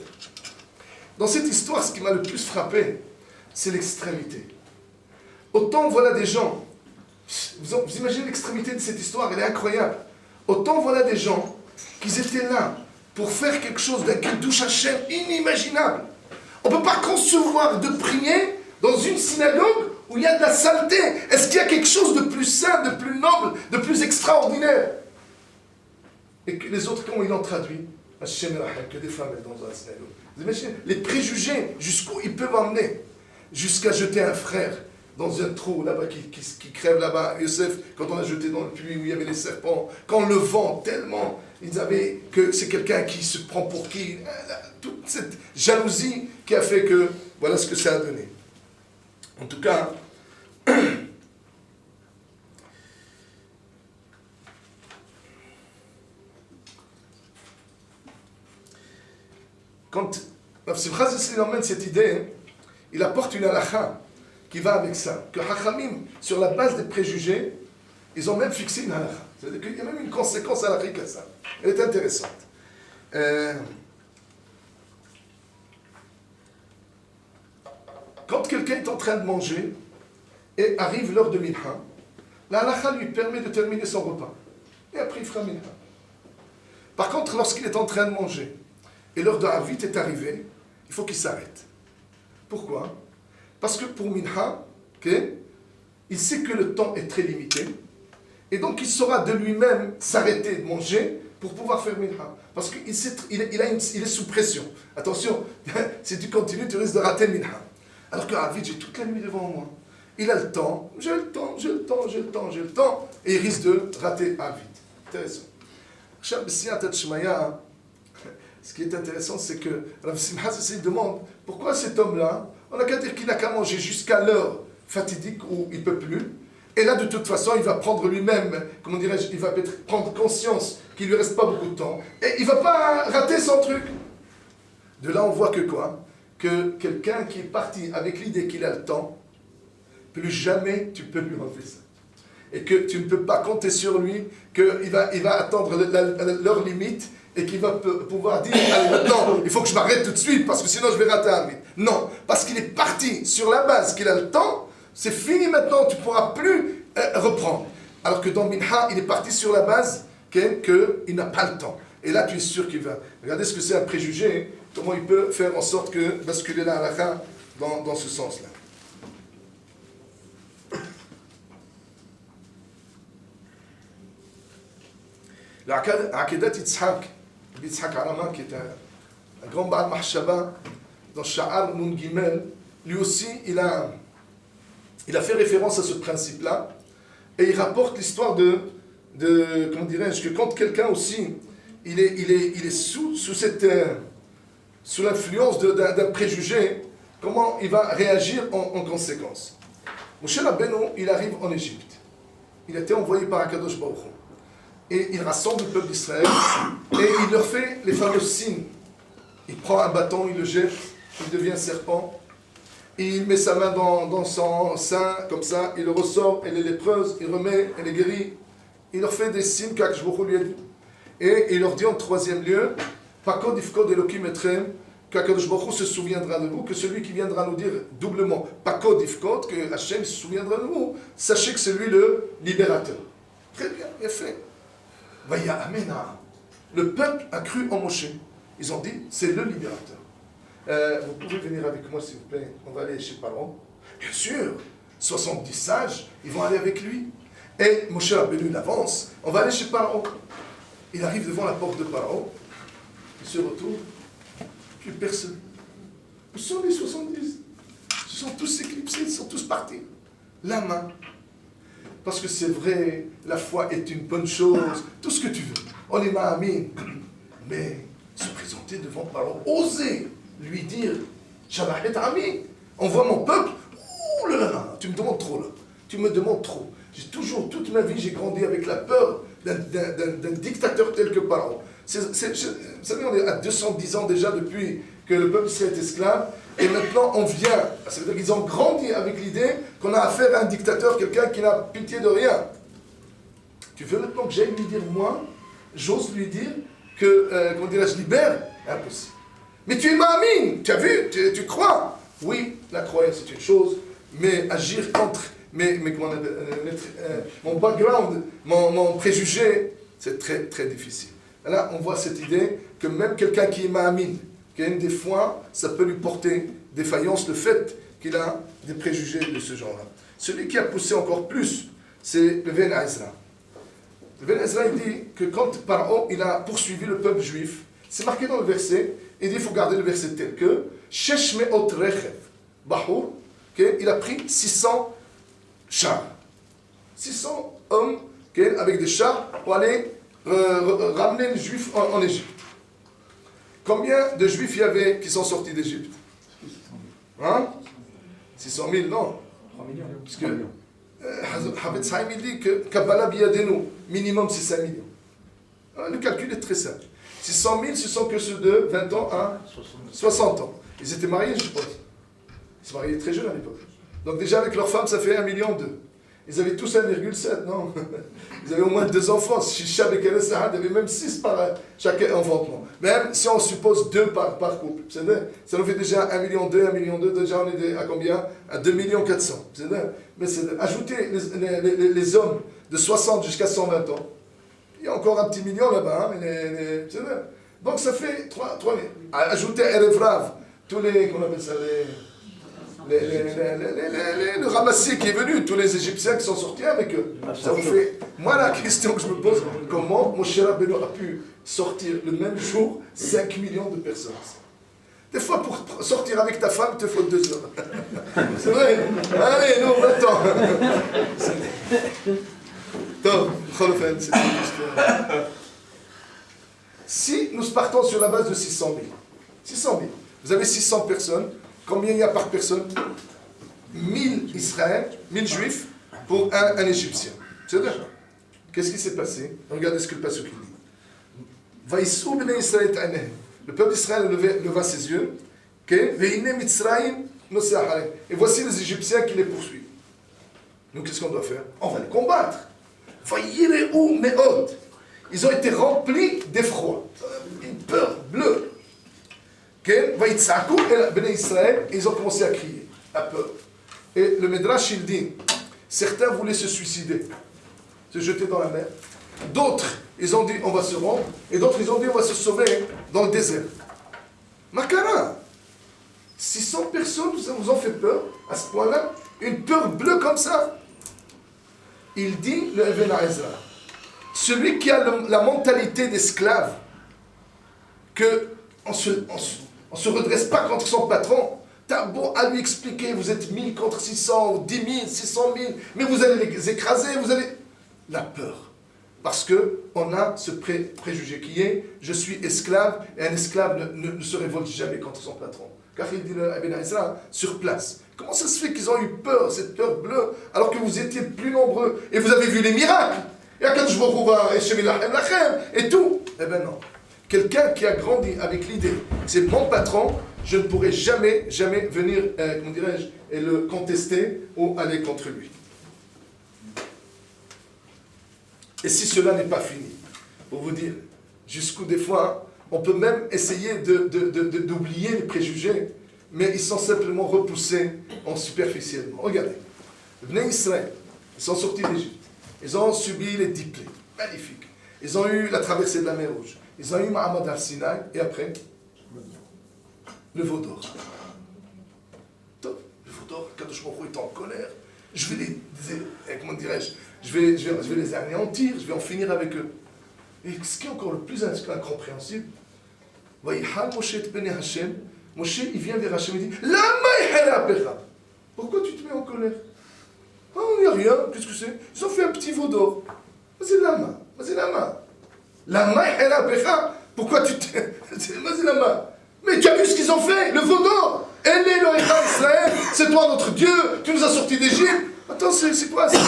Dans cette histoire, ce qui m'a le plus frappé, c'est l'extrémité. Autant voilà des gens, vous imaginez l'extrémité de cette histoire, elle est incroyable. Autant voilà des gens qui étaient là pour faire quelque chose d'un Kiddush Hashem inimaginable. On ne peut pas concevoir de prier dans une synagogue où il y a de la saleté. Est-ce qu'il y a quelque chose de plus saint, de plus noble, de plus extraordinaire? Et que les autres, comment ils l'ont traduit? Hashem Rahim, que des femmes dans la synagogue. Vous imaginez les préjugés, jusqu'où ils peuvent emmener? Jusqu'à jeter un frère dans un trou là-bas qui crève là-bas. Yosef, quand on a jeté dans le puits où il y avait les serpents, quand le vent tellement, ils avaient que c'est quelqu'un qui se prend pour qui. Toute cette jalousie qui a fait que voilà ce que ça a donné. En tout cas, quand Simcha Zesli emmène cette idée, il apporte une halakha qui va avec ça. Que Hachamim, sur la base des préjugés, ils ont même fixé une halakha. C'est-à-dire qu'il y a même une conséquence halakhique à ça. Elle est intéressante. Quand quelqu'un est en train de manger et arrive l'heure de minha, la halakha lui permet de terminer son repas. Et après il fera minha. Par contre, lorsqu'il est en train de manger et l'heure de Arvit est arrivée, il faut qu'il s'arrête. Pourquoi? Parce que pour minha, il sait que le temps est très limité et donc il saura de lui-même s'arrêter de manger pour pouvoir faire minha. Parce qu'il est sous pression. Attention, si tu continues, tu risques de rater minha. Alors que Arvit, j'ai toute la nuit devant moi. il a le temps, j'ai le temps, et il risque de rater un vite. Intéressant. Ce qui est intéressant, c'est que Rav Simcha se demande pourquoi cet homme-là, on n'a qu'à dire qu'il n'a qu'à manger jusqu'à l'heure fatidique où il ne peut plus, et là de toute façon il va prendre lui-même, comment dirais-je, il va peut-être prendre conscience qu'il ne lui reste pas beaucoup de temps, et il ne va pas rater son truc. De là on voit que quoi? Que quelqu'un qui est parti avec l'idée qu'il a le temps, plus jamais tu peux lui enlever ça. Et que tu ne peux pas compter sur lui, qu'il va attendre leur limite, et qu'il va pouvoir dire, allez maintenant, il faut que je m'arrête tout de suite, parce que sinon je vais rater un vite. Non, parce qu'il est parti sur la base qu'il a le temps, c'est fini maintenant, tu ne pourras plus reprendre. Alors que dans Minha, il est parti sur la base qu'il n'a pas le temps. Et là, tu es sûr qu'il va. Regardez ce que c'est un préjugé, comment il peut faire en sorte que basculer la halakha dans ce sens-là. L'Akedat Yitzhak, Yitzhak Arama, qui est un grand Baal Mahshaba, dans Sha'ar Nun Gimel, lui aussi, il a fait référence à ce principe-là, et il rapporte l'histoire de comment dirais-je, que quand quelqu'un aussi, il est sous l'influence d'un préjugé, comment il va réagir en conséquence. Moshe Rabbeinu, il arrive en Égypte. Il a été envoyé par Akadosh Baruch Hu. Et il rassemble le peuple d'Israël, et il leur fait les fameux signes. Il prend un bâton, il le jette, il devient serpent, et il met sa main dans son sein, comme ça, il le ressort, elle est lépreuse, il remet, elle est guérie. Il leur fait des signes qu'Akadosh Baruch Hu lui a dit. Et il leur dit en troisième lieu, Pakod ifkod Elokim etrem, qu'Akadosh Baruch Hu se souviendra de vous, que celui qui viendra nous dire doublement, Pakod ifkod, que Hachem se souviendra de vous, sachez que c'est lui le libérateur. Très bien, il est fait. Vaya Amena. Le peuple a cru en Moshe. Ils ont dit, c'est le libérateur. Vous pouvez venir avec moi, s'il vous plaît. On va aller chez Paro. Bien sûr, 70 sages, ils vont aller avec lui. Et Moshe Rabbeinu, il avance. On va aller chez Paro. Il arrive devant la porte de Paro. Il se retourne. Plus personne. Où sont les 70? Ils sont tous éclipsés, ils sont tous partis. La main. Parce que c'est vrai, la foi est une bonne chose, tout ce que tu veux. On est ma'amin. Mais se présenter devant Paro, oser lui dire, Shalahet Ami, envoie mon peuple. Ouh là là, tu me demandes trop là. Tu me demandes trop. J'ai toujours, toute ma vie, j'ai grandi avec la peur d'un dictateur tel que Paro. Vous savez, on est à 210 ans déjà depuis que le peuple serait esclave. Et maintenant, on vient. Ça veut dire qu'ils ont grandi avec l'idée qu'on a affaire à un dictateur, quelqu'un qui n'a pitié de rien. Tu veux maintenant que j'aille lui dire, moi, j'ose lui dire que, comment dirais-je, libère? Impossible. Mais tu es ma'amine, tu as vu, tu crois. Oui, la croyance c'est une chose, mais agir contre mon background, mon préjugé, c'est très très difficile. Là, on voit cette idée que même quelqu'un qui est ma'amine, des fois, ça peut lui porter défaillance, le fait qu'il a des préjugés de ce genre-là. Celui qui a poussé encore plus, c'est le Ben Ezra. Le Ben Ezra, il dit que quand Paro, il a poursuivi le peuple juif, c'est marqué dans le verset, il dit, il faut garder le verset tel que, Shesh me'ot rechev, Bahour, il a pris 600 chars. 600 hommes avec des chars pour aller ramener les juifs en Égypte. Combien de juifs il y avait qui sont sortis d'Égypte? 600 000, non. 3 millions. Parce que Havetz Haim il dit que Kabbalah Biyadenu, minimum c'est 5 millions. Le calcul est très simple. 600 000, ce sont que ceux de 20 ans à 60 ans. Ils étaient mariés, je pense. Ils se mariaient très jeunes à l'époque. Donc déjà avec leurs femmes, ça fait 1,2 million. Ils avaient tous 1,7, non? Ils avaient au moins 2 enfants. Shishab et Kérès Sahad avaient même 6 par chaque enfantement. Même si on suppose 2 par couple, ça nous fait déjà 1,2 million, 1,2 million. Déjà on est à combien? À 2,4 millions. Mais ajoutez les hommes de 60 jusqu'à 120 ans. Il y a encore un petit million là-bas. Donc ça fait 3 000. Ajoutez Erev Rav, tous les, qu'on appelle ça, le ramassé qui est venu, tous les Égyptiens qui sont sortis avec eux. Ça vous fait. Moi, la question que je me pose, comment Moshe Rabbeinu a pu sortir le même jour 5 millions de personnes? Des fois, pour sortir avec ta femme, il te faut 2 heures. C'est vrai. Allez, nous, attends. Top, c'est juste. Si nous partons sur la base de 600 000, 600 000, vous avez 600 personnes, combien il y a par personne? 1000 Israël, 1000 Juifs pour un Égyptien. C'est d'accord. Qu'est-ce qui s'est passé? Regardez ce que le Pasuk dit. Le peuple d'Israël leva ses yeux. Et voici les Égyptiens qui les poursuivent. Donc qu'est-ce qu'on doit faire? On va les combattre. Ils ont été remplis d'effroi, une peur bleue. Et ils ont commencé à crier, à peur. Et le Midrash il dit, certains voulaient se suicider, se jeter dans la mer. D'autres, ils ont dit on va se rendre. Et d'autres, ils ont dit on va se sauver dans le désert. Makara, 600 personnes vous ont fait peur à ce point-là, une peur bleue comme ça. Il dit, le Even Ezra, celui qui a la mentalité d'esclave, qu'on ne se redresse pas contre son patron, t'as beau à lui expliquer, vous êtes 1000 contre 600, ou 10 000, 600 000, mais vous allez les écraser, vous allez... La peur. Parce qu'on a ce préjugé qui est, je suis esclave, et un esclave ne se révolte jamais contre son patron. Car il dit le Ibn Ezra, sur place. Comment ça se fait qu'ils ont eu peur, cette peur bleue, alors que vous étiez plus nombreux, et vous avez vu les miracles? Et tout. Eh bien non. Quelqu'un qui a grandi avec l'idée, c'est mon patron, je ne pourrai jamais venir, comment dirais-je, et le contester ou aller contre lui. Et si cela n'est pas fini, pour vous dire, jusqu'où des fois, on peut même essayer d'oublier les préjugés, mais ils sont simplement repoussés en superficiellement. Regardez, les Bnei Israël, ils sont sortis d'Égypte. Ils ont subi les 10 plaies, magnifiques. Ils ont eu la traversée de la mer Rouge. Ils ont eu Mahamad al-Sinaï, et après, le veau d'or. Le veau d'or, Kadosh Baruch Hu est en colère. Je vais comment dirais-je, je vais les anéantir, je vais en finir avec eux. Et ce qui est encore le plus incompréhensible, Moshe, il vient vers Hachem et dit, pourquoi tu te mets en colère? Oh, il n'y a rien, qu'est-ce que c'est? Ils ont fait un petit veau d'or. Vas-y, lama. Lama, pourquoi tu te... Vas-y, lama. Mais tu as vu ce qu'ils ont fait? Le veau d'or. Elle est le Israël, c'est toi notre Dieu, tu nous as sortis d'Égypte. Attends, c'est quoi ça?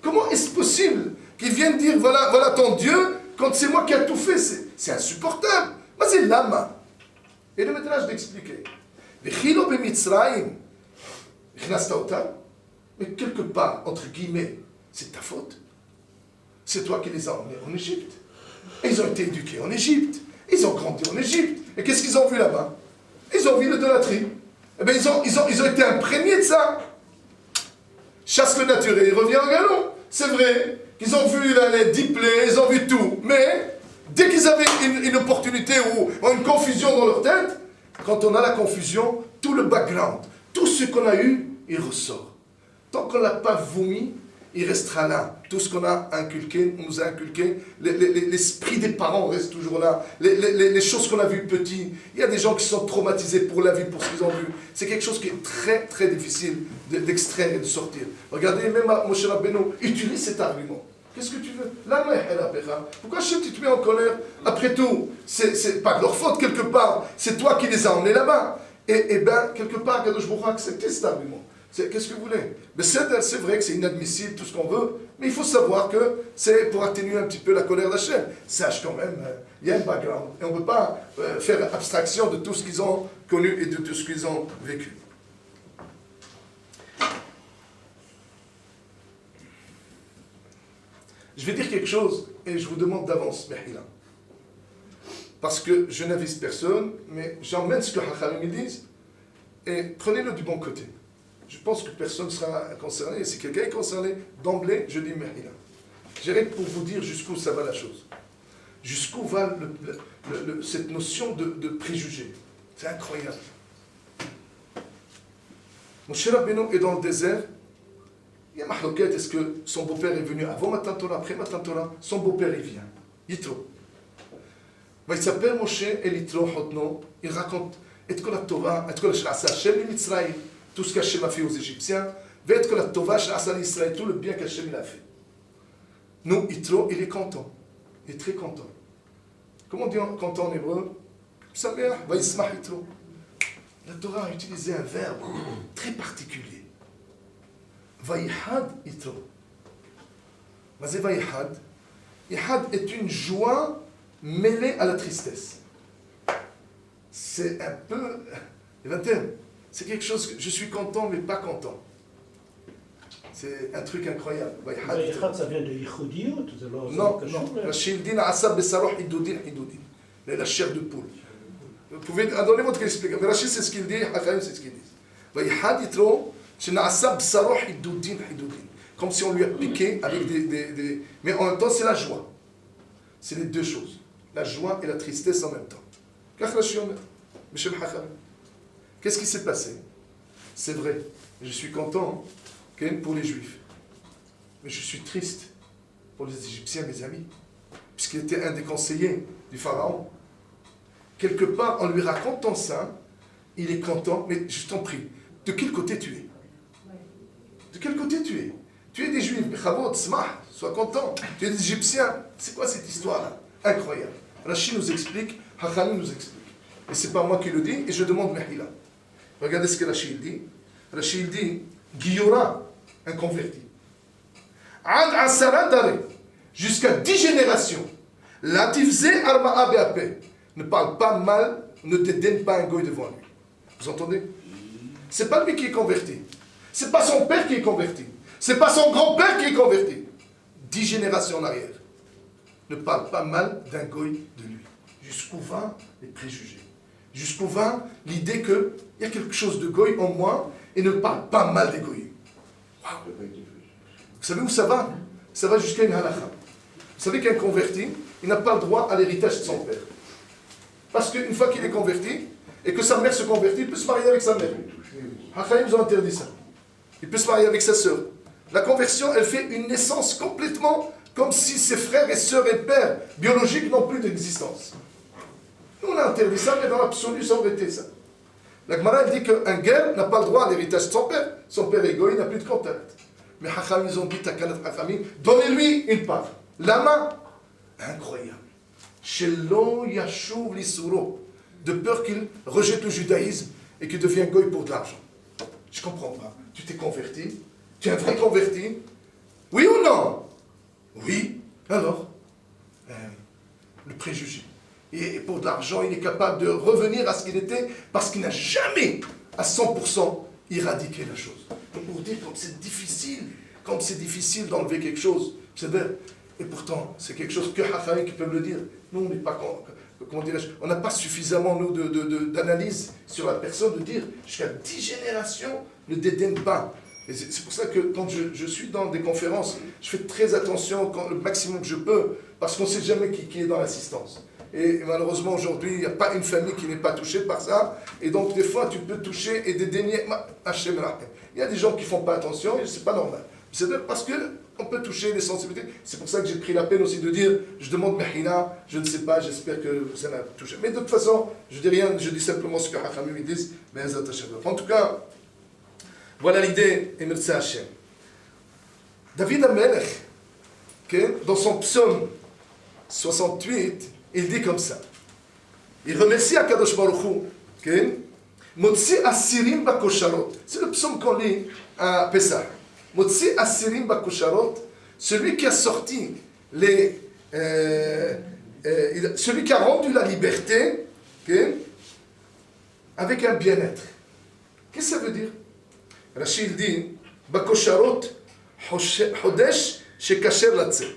Comment est-ce possible qu'ils viennent dire, voilà ton Dieu, quand c'est moi qui ai tout fait? C'est insupportable. Vas-y, lama. Et le maître d'expliquer. Mais quelque part, entre guillemets, c'est ta faute. C'est toi qui les as emmenés en Égypte. Et ils ont été éduqués en Égypte. Ils ont grandi en Égypte. Et qu'est-ce qu'ils ont vu là-bas? Ils ont vu l'idolâtrie. Eh bien, ils ont été imprégnés de ça. Chasse le naturel, il revient au galon. C'est vrai qu'ils ont vu les 10 plaies, ils ont vu tout. Mais dès qu'ils avaient une opportunité ou une confusion dans leur tête, quand on a la confusion, tout le background, tout ce qu'on a eu, il ressort. Tant qu'on ne l'a pas vomi, il restera là. Tout ce qu'on a inculqué, on nous a inculqué, l'esprit des parents reste toujours là, les choses qu'on a vues petit. Il y a des gens qui sont traumatisés pour la vie, pour ce qu'ils ont vu. C'est quelque chose qui est très très difficile d'extraire et de sortir. Regardez, même Moshe Rabbeinu utilise cet argument. Qu'est-ce que tu veux? Pourquoi Hachem tu te mets en colère? Après tout, c'est pas de leur faute quelque part, c'est toi qui les as emmenés là-bas. Et bien, quelque part, Kadosh Baruch Hu a accepté cet argument. Qu'est-ce que vous voulez? Mais c'est vrai que c'est inadmissible, tout ce qu'on veut, mais il faut savoir que c'est pour atténuer un petit peu la colère d'Hachem. Sache quand même, il y a un background. Et on ne peut pas faire abstraction de tout ce qu'ils ont connu et de tout ce qu'ils ont vécu. Je vais dire quelque chose, et je vous demande d'avance, Mehila. Parce que je n'avise personne, mais j'emmène ce que Hachamim disent, et prenez-le du bon côté. Je pense que personne ne sera concerné. Et si quelqu'un est concerné, d'emblée, je dis Mehila. J'arrête pour vous dire jusqu'où ça va la chose. Jusqu'où va cette notion de préjugé. C'est incroyable. Moshe Rabbeinu est dans le désert. Il y a Mahloket, est-ce que son beau-père est venu avant Matan Torah, après Matan Torah? Son beau-père, il vient. Yitro. Il s'appelle Moshe et Yitro Hotno. Il raconte et tout la Torah, et tout la Sh'asa, Hashem et Mitzrayim. tout ce qu'Hachem a fait aux Égyptiens, Ve'et kol hatova she'asa l'Israël, tout le bien qu'Hachem il a fait. Nous, Yitro, il est content. Il est très content. Comment on dit content en hébreu? Sameach, Vayismach Yitro. La Torah a utilisé un verbe très particulier. Vayihad Yitro. Mazé Vayihad. Yihad est une joie mêlée à la tristesse. C'est un peu... C'est quelque chose que je suis content mais pas content. C'est un truc incroyable. Vayihad, ça vient de Yichudiyut? Non, non. Rachid dit Asab Besaroh Hidudin Hidudin. La chair de poule. Vous pouvez donner votre explication. Rachid, c'est ce qu'il dit, Hakaim, c'est ce qu'il dit. Vayihad Yitro, Asab Besaroh Hidudin Hidudin. Comme si on lui a piqué avec des... Mais en même temps, c'est la joie. C'est les deux choses. La joie et la tristesse en même temps. Qu'est-ce qui s'est passé? C'est vrai, je suis content pour les Juifs. Mais je suis triste pour les Égyptiens, mes amis. Puisqu'il était un des conseillers du Pharaon. Quelque part, en lui racontant ça, il est content, mais je t'en prie, de quel côté tu es? De quel côté tu es? Tu es des Juifs, Bechavot, Smah, sois content. Tu es des Égyptiens. C'est quoi cette histoire-là? Incroyable. Rachid nous explique, Hachani nous explique. Et c'est pas moi qui le dis, et je demande Mehila. Regardez ce que Rachid dit. Rachid dit, Guillora, un converti. Ad Asara Dare, jusqu'à 10 générations. Latifze Arma'a Be'ape, ne parle pas mal, ne dédaigne pas un goy devant lui. Vous entendez? C'est pas lui qui est converti. C'est pas son père qui est converti. C'est pas son grand-père qui est converti. 10 générations en arrière. Ne parle pas mal d'un goy de lui. Jusqu'où va les préjugés? Jusqu'où va l'idée qu'il y a quelque chose de goy en moi et ne parle pas mal des goyim. Wow. Vous savez où ça va? Ça va jusqu'à une halakha. Vous savez qu'un converti, il n'a pas le droit à l'héritage de son père. Parce qu'une fois qu'il est converti, et que sa mère se convertit, il peut se marier avec sa mère. Hachaim nous a interdit ça. Il peut se marier avec sa sœur. La conversion, elle fait une naissance complètement comme si ses frères et sœurs et pères biologiques n'ont plus d'existence. Nous, on a interdit ça, mais dans l'absolu, ça aurait été ça. La Gemara, elle dit qu'un guerre n'a pas le droit à l'héritage de son père. Son père est égoïste, il n'a plus de contact. Mais Hacham, ils ont dit, Takanat Hachamim, donnez-lui une part. La main, incroyable. Shelo Yashuv Lisuro, de peur qu'il rejette le judaïsme et qu'il devienne goy pour de l'argent. Je ne comprends pas. Tu t'es converti? Tu es un vrai converti? Oui ou non? Oui. Alors le préjugé. Et pour de l'argent, il est capable de revenir à ce qu'il était parce qu'il n'a jamais à 100% éradiqué la chose. Donc pour dire comme c'est difficile d'enlever quelque chose, c'est vrai. Et pourtant, c'est quelque chose que Hacham qui peuvent le dire. Nous, on n'est pas, comment dirais-je, on n'a pas suffisamment nous d'analyse sur la personne de dire jusqu'à 10 générations ne dédaigne pas. Et c'est pour ça que quand je suis dans des conférences, je fais très attention le maximum que je peux, parce qu'on ne sait jamais qui est dans l'assistance. Et malheureusement, aujourd'hui, il n'y a pas une famille qui n'est pas touchée par ça. Et donc, des fois, tu peux toucher et dédaigner. Il y a des gens qui ne font pas attention et ce n'est pas normal. C'est parce qu'on peut toucher les sensibilités. C'est pour ça que j'ai pris la peine aussi de dire, je demande Mehina, je ne sais pas, j'espère que ça n'a touché. Mais de toute façon, je ne dis rien, je dis simplement ce que Hachamim disent. En tout cas, voilà l'idée, et merci Hachem. David Amelech, dans son psaume 68, il dit comme ça. Il remercie Akadosh Baruch Hu, Motzi Asirim Bakosharot. C'est le psaume qu'on lit à Pessah. Motzi Asirim Bakosharot, celui qui a sorti celui qui a rendu la liberté, avec un bien-être. Qu'est-ce que ça veut dire? Rachid dit, Bakosharot, Hodesh, Shekasher Latzet.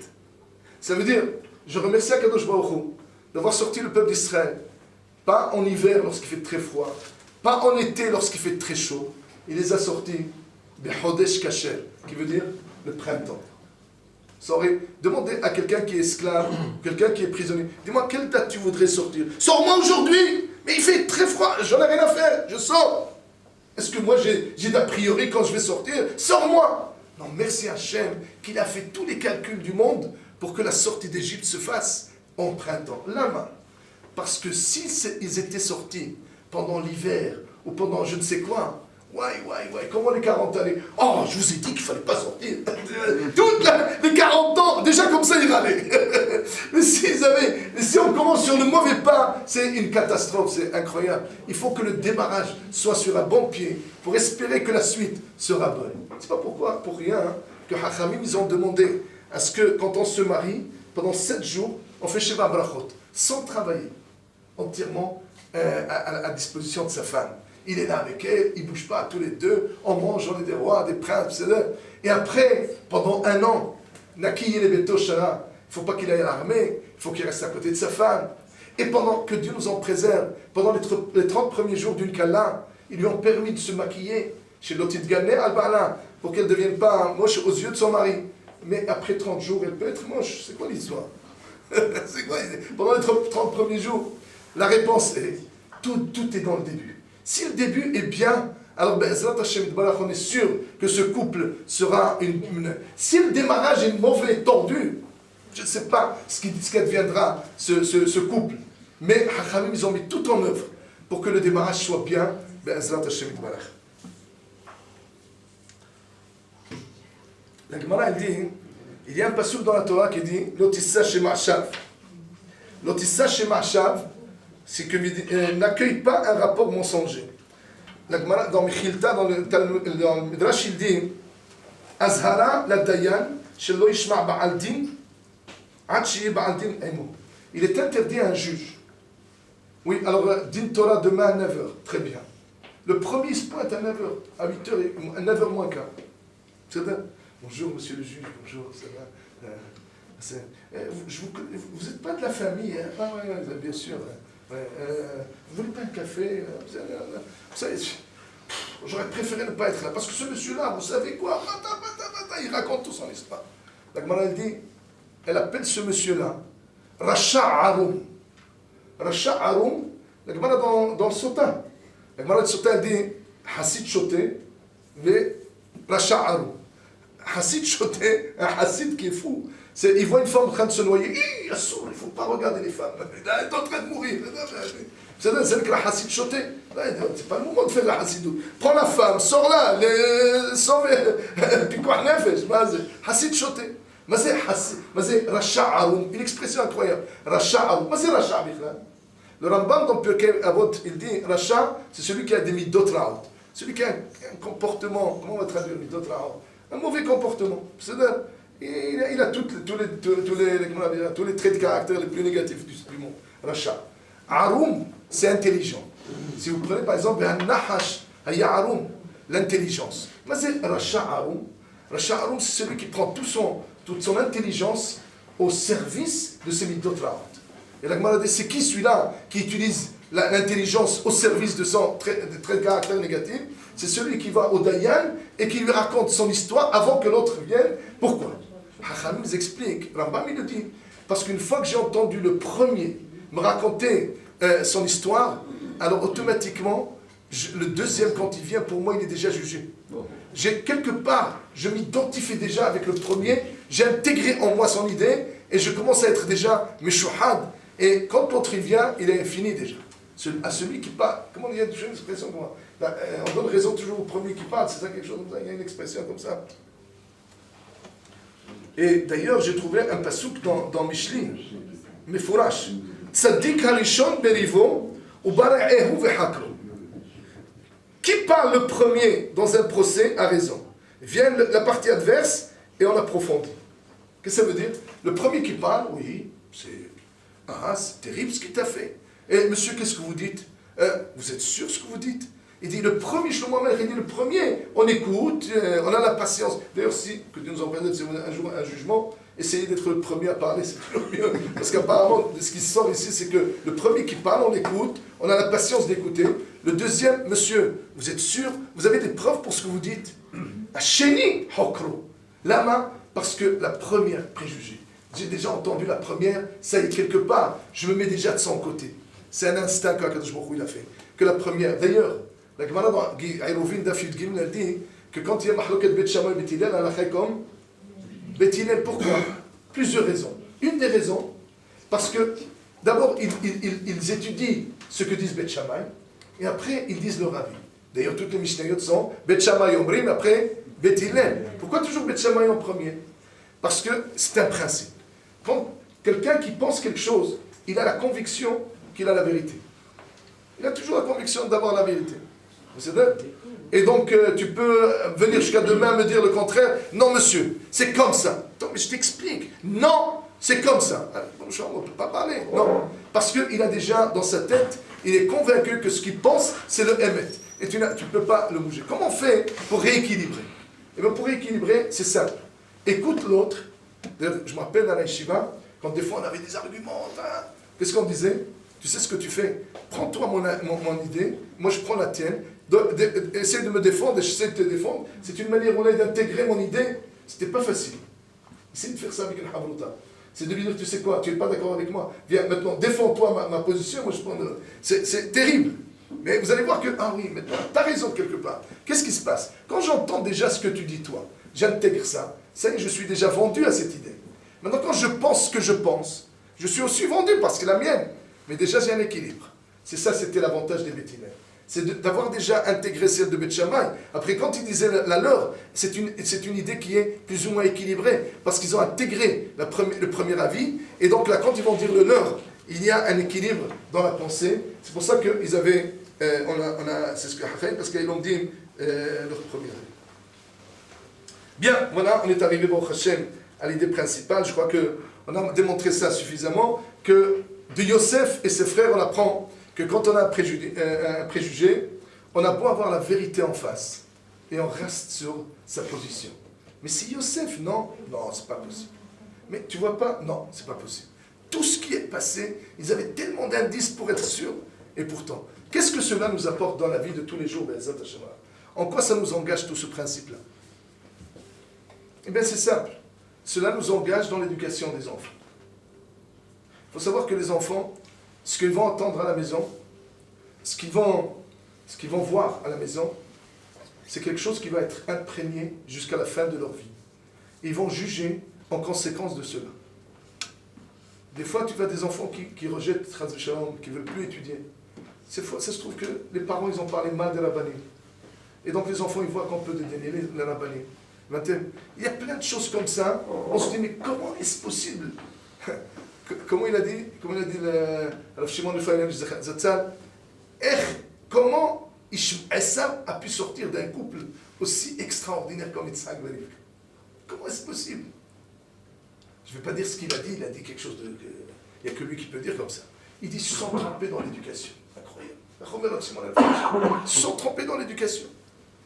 Ça veut dire, je remercie Akadosh Baruch Hu d'avoir sorti le peuple d'Israël, pas en hiver lorsqu'il fait très froid, pas en été lorsqu'il fait très chaud. Il les a sortis, Behodesh Kasher, qui veut dire le printemps. Demandez à quelqu'un qui est esclave, quelqu'un qui est prisonnier, dis-moi, quelle date tu voudrais sortir? Sors-moi aujourd'hui! Mais il fait très froid, j'en ai rien à faire, je sors! Est-ce que moi j'ai d'a priori quand je vais sortir? Sors-moi! Non, merci Hachem qu'il a fait tous les calculs du monde pour que la sortie d'Égypte se fasse en printemps. La main. Parce que s'ils étaient sortis pendant l'hiver ou pendant je ne sais quoi, Comment les 40 années? Oh, je vous ai dit qu'il ne fallait pas sortir. Toutes les 40 ans, déjà comme ça, ils râlaient. Mais si on commence sur le mauvais pas, c'est une catastrophe, c'est incroyable. Il faut que le démarrage soit sur un bon pied pour espérer que la suite sera bonne. C'est pas pour rien, hein, que Hachamim, ils ont demandé à ce que, quand on se marie, pendant 7 jours, on fait Sheva Brachot, sans travailler, entièrement à disposition de sa femme. Il est là avec elle, il ne bouge pas tous les deux, on mange, on est des rois, des princes, etc. Et après, pendant 1 an, Naki les Beto Shana, il ne faut pas qu'il aille à l'armée, il faut qu'il reste à côté de sa femme. Et pendant que Dieu nous en préserve, pendant les 30 premiers jours d'une Kala, ils lui ont permis de se maquiller chez Lotit Gané al-Bala, pour qu'elle ne devienne pas moche aux yeux de son mari. Mais après 30 jours, elle peut être moche. C'est quoi l'histoire? C'est quoi? Pendant les 30 premiers jours, la réponse est, tout est dans le début. Si le début est bien, alors on est sûr que ce couple sera Si le démarrage est mauvais, tordu, je ne sais pas ce qu'adviendra ce couple. Mais Hachamim, ils ont mis tout en œuvre pour que le démarrage soit bien. La Gemara, elle dit, il y a un passouk dans la Torah qui dit Lotissa chez Ma'ashav. Lotissa chez Ma'ashav, c'est que n'accueille pas un rapport mensonger. La Gemara, dans Mechilta, dans le Midrash, il dit Azhara la Dayan, shelo yishma' ba'al din, ad shiye ba'al din emo. Il est interdit à un juge. Oui, alors, din Torah demain à 9h. Très bien. Le premier il se pointe à 9h, à 8h, à 9h moins quart. C'est vrai. Bonjour, monsieur le juge, bonjour, ça va. Vous n'êtes pas de la famille, hein? Ah oui, bien sûr. Vous voulez pas un café? Vous savez, j'aurais préféré ne pas être là, parce que ce monsieur-là, vous savez quoi? Il raconte toute son histoire. La Gemara, elle dit, elle appelle ce monsieur-là Rasha Arum. Rasha Arum, la Gemara dans le Sota. La Gemara de Sota, elle dit Hassid Choté, mais Rasha Arum. Hassid Choté, un Hassid qui est fou. Il voit une femme en train de se noyer. Il ne faut pas regarder les femmes. Elle est en train de mourir. C'est le Hassid Choté. C'est pas le moment de faire la Hassidou. Prends la femme, sors-la. Puis quoi, nefesh. Hassid Choté. Mais c'est Rasha Arum. Une expression incroyable. Rasha Arum. Mais c'est Rasha Bichlal. Le Rambam dans Pirkei Avot, il dit Rasha, c'est celui qui a des midot raot. Celui qui a un comportement, comment on va traduire midot raot? Un mauvais comportement. C'est-à-dire, il a tous les traits de caractère les plus négatifs du monde. Rasha. Arum, c'est intelligent. Si vous prenez par exemple un Nahash, Arum, l'intelligence. Mais c'est Rasha Arum. Rasha Arum, c'est celui qui prend toute son intelligence au service de ses midot raot. Et la Gemara dit, c'est qui celui-là qui utilise l'intelligence au service de son trait de caractère négatif? C'est celui qui va au Dayan et qui lui raconte son histoire avant que l'autre vienne. Pourquoi? Hachamim nous explique, Rambam il le dit, parce qu'une fois que j'ai entendu le premier me raconter son histoire, alors automatiquement, le deuxième quand il vient, pour moi il est déjà jugé. J'ai quelque part, je m'identifie déjà avec le premier, j'ai intégré en moi son idée et je commence à être déjà meshouhad. Et quand l'autre il vient, il est fini déjà. À celui qui parle, comment il y a une expression comme ça? On donne raison toujours au premier qui parle, c'est ça quelque chose comme ça? Il y a une expression comme ça. Et d'ailleurs, j'ai trouvé un pasouk dans Mishli, Mefourash. Tzadik harishon berivo, ou bara'ehu vehakro. Qui parle le premier dans un procès a raison. Vient la partie adverse et on approfondit. Qu'est-ce que ça veut dire? Le premier qui parle, oui, c'est terrible ce qu'il t'a fait. Et monsieur, qu'est-ce que vous dites? Vous êtes sûr de ce que vous dites? Il dit, le premier, Shlomo Amelech, il dit, le premier, on écoute, on a la patience. D'ailleurs, si, que Dieu nous en préserve, c'est un jour un jugement, essayez d'être le premier à parler, c'est toujours mieux. Parce qu'apparemment, ce qui sort ici, c'est que le premier qui parle, on écoute, on a la patience d'écouter. Le deuxième, monsieur, vous êtes sûr? Vous avez des preuves pour ce que vous dites? Asheni hokro. Lama, parce que la première préjugée. J'ai déjà entendu la première, ça y est, quelque part, je me mets déjà de son côté. C'est un instinct qu'Akadosh Baruch Hu il a fait. Que la première, d'ailleurs, la Gemara dans Ayrovin Dafyud Gimel, elle dit que quand il y a Mahloket Bet Shammai et Bet Hillel, elle a fait comme Bet Hillel. Pourquoi? Plusieurs raisons. Une des raisons, parce que d'abord, ils étudient ce que disent Bet Shammai, et après, ils disent leur avis. D'ailleurs, toutes les Mishnayot sont Bet Shammai Omrim, après Bet Hillel. Pourquoi toujours Bet Shammai en premier? Parce que c'est un principe. Quand quelqu'un qui pense quelque chose, il a la conviction qu'il a la vérité. Il a toujours la conviction d'avoir la vérité. C'est vrai. Et donc, tu peux venir jusqu'à demain me dire le contraire. Non, monsieur, c'est comme ça. Attends, mais je t'explique. Non, c'est comme ça. Bonjour, on ne peut pas parler. Non. Parce qu'il a déjà dans sa tête, il est convaincu que ce qu'il pense, c'est le Emet. Et tu ne peux pas le bouger. Comment on fait pour rééquilibrer? Eh bien, pour rééquilibrer, c'est simple. Écoute l'autre. Je me rappelle à la yeshiva, quand des fois on avait des arguments, hein, qu'est-ce qu'on disait? Tu sais ce que tu fais? Prends-toi mon idée, moi je prends la tienne, essaie de me défendre et j'essaie de te défendre. C'est une manière où on a d'intégrer mon idée. C'était pas facile. Essaye de faire ça avec une habruta. C'est de lui dire, tu sais quoi, tu n'es pas d'accord avec moi, viens maintenant, défends-toi ma position, moi je prends c'est terrible. Mais vous allez voir que, ah oui, maintenant, tu as raison quelque part. Qu'est-ce qui se passe? Quand j'entends déjà ce que tu dis toi, j'intègre ça, ça y est, je suis déjà vendu à cette idée. Maintenant, quand je pense ce que je pense, je suis aussi vendu parce que la mienne. Mais déjà, j'ai un équilibre. C'est ça, c'était l'avantage des Bétinaires. C'est d'avoir déjà intégré celle de Beth Shammai. Après, quand ils disaient la leur, c'est une idée qui est plus ou moins équilibrée, parce qu'ils ont intégré le premier avis, et donc là, quand ils vont dire le leur, il y a un équilibre dans la pensée. C'est pour ça qu'ils avaient, c'est ce que Hafez, parce qu'ils l'ont dit leur premier avis. Bien, voilà, on est arrivé au Hachem à l'idée principale. Je crois qu'on a démontré ça suffisamment, que de Yosef et ses frères, on apprend que quand on a un préjugé, on a beau avoir la vérité en face, et on reste sur sa position. Mais si Yosef, non, c'est pas possible. Mais tu vois pas, non, c'est pas possible. Tout ce qui est passé, ils avaient tellement d'indices pour être sûrs, et pourtant, qu'est-ce que cela nous apporte dans la vie de tous les jours, Be'ezrat Hashem? En quoi ça nous engage tout ce principe-là? Eh bien, c'est simple. Cela nous engage dans l'éducation des enfants. Il faut savoir que les enfants, ce qu'ils vont entendre à la maison, ce qu'ils vont voir à la maison, c'est quelque chose qui va être imprégné jusqu'à la fin de leur vie. Ils vont juger en conséquence de cela. Des fois, tu vois des enfants qui rejettent Chas v'Shalom, qui ne veulent plus étudier. Ça se trouve que les parents, ils ont parlé mal des rabbanim. Et donc les enfants, ils voient qu'on peut dédaigner les rabbanim. Il y a plein de choses comme ça. On se dit, mais comment est-ce possible? Comment il a dit le Shimon Raphaël Zatzal, comment Esav a pu sortir d'un couple aussi extraordinaire comme Yitzhak et Rivka? Comment est-ce possible? Je ne vais pas dire ce qu'il a dit quelque chose de... Il n'y a que lui qui peut dire comme ça. Il dit, ils se sont trompés dans l'éducation. Incroyable. Ils se sont trompés dans l'éducation.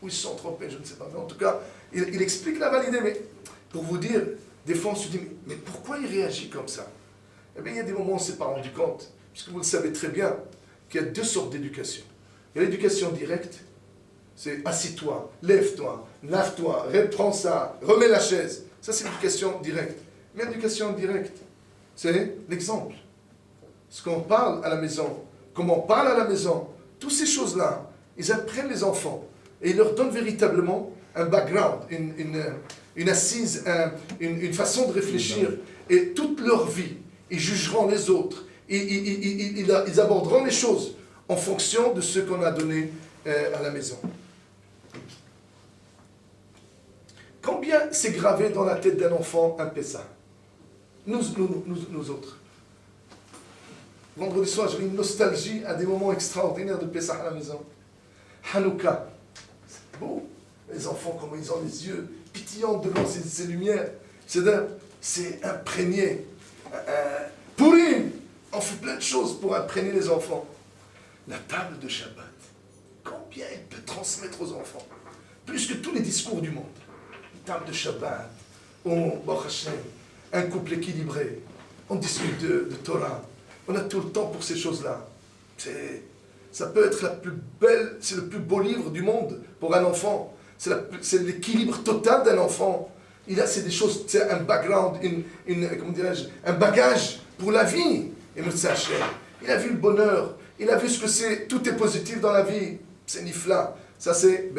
Ou ils se sont trompés, je ne sais pas. Mais en tout cas, il explique la validée. Mais pour vous dire, des fois on se dit, mais pourquoi il réagit comme ça? Eh bien, il y a des moments où on ne s'est pas rendu compte. Puisque vous le savez très bien, qu'il y a deux sortes d'éducation. Il y a l'éducation directe. C'est assis-toi, lève-toi, lave-toi, reprends ça, remets la chaise. Ça, c'est l'éducation directe. Mais l'éducation indirecte, c'est l'exemple. Ce qu'on parle à la maison, comment on parle à la maison, toutes ces choses-là, ils apprennent les enfants et ils leur donnent véritablement un background, une assise, une façon de réfléchir. Et toute leur vie, ils jugeront les autres, ils aborderont les choses en fonction de ce qu'on a donné à la maison. Combien c'est gravé dans la tête d'un enfant un Pessah? Nous autres. Vendredi soir, j'avais une nostalgie à des moments extraordinaires de Pessah à la maison. Hanouka, c'est beau. Les enfants, comment ils ont les yeux pitillants devant ces lumières. C'est imprégné. Purim, on fait plein de choses pour imprégner les enfants. La table de Shabbat, combien elle peut transmettre aux enfants? Plus que tous les discours du monde. La table de Shabbat, Baruch Hashem, un couple équilibré, on discute de Torah, on a tout le temps pour ces choses-là. Ça peut être la plus belle, c'est le plus beau livre du monde pour un enfant. C'est l'équilibre total d'un enfant. C'est des choses, c'est un background, comment dirais-je, un bagage pour la vie. Et il a vu le bonheur, il a vu ce que c'est, tout est positif dans la vie. C'est nifla. Ça c'est,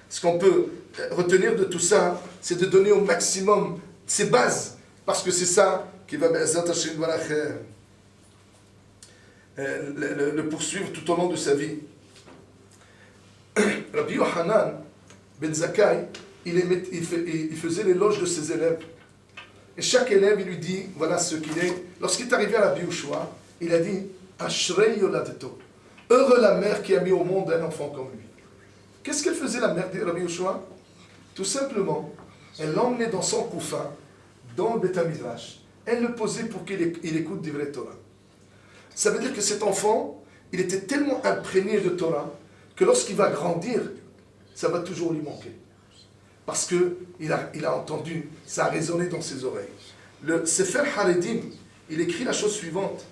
ce qu'on peut retenir de tout ça, c'est de donner au maximum ses bases, parce que c'est ça qui va le poursuivre tout au long de sa vie. Rabbi Yohanan ben Zakkai, il faisait l'éloge de ses élèves. Et chaque élève, il lui dit, voilà ce qu'il est. Lorsqu'il est arrivé à Rabbi Yoshua, il a dit, Ashrei Yoladeto. Heureux la mère qui a mis au monde un enfant comme lui. Qu'est-ce qu'elle faisait, la mère de Rabbi Yoshua? Tout simplement, elle l'emmenait dans son couffin, dans le Beth Midrash. Elle le posait pour qu'il écoute des vrais Torah. Ça veut dire que cet enfant, il était tellement imprégné de Torah que lorsqu'il va grandir, ça va toujours lui manquer. Parce qu'il a entendu, ça a résonné dans ses oreilles. Le Sefer Haredim, il écrit la chose suivante.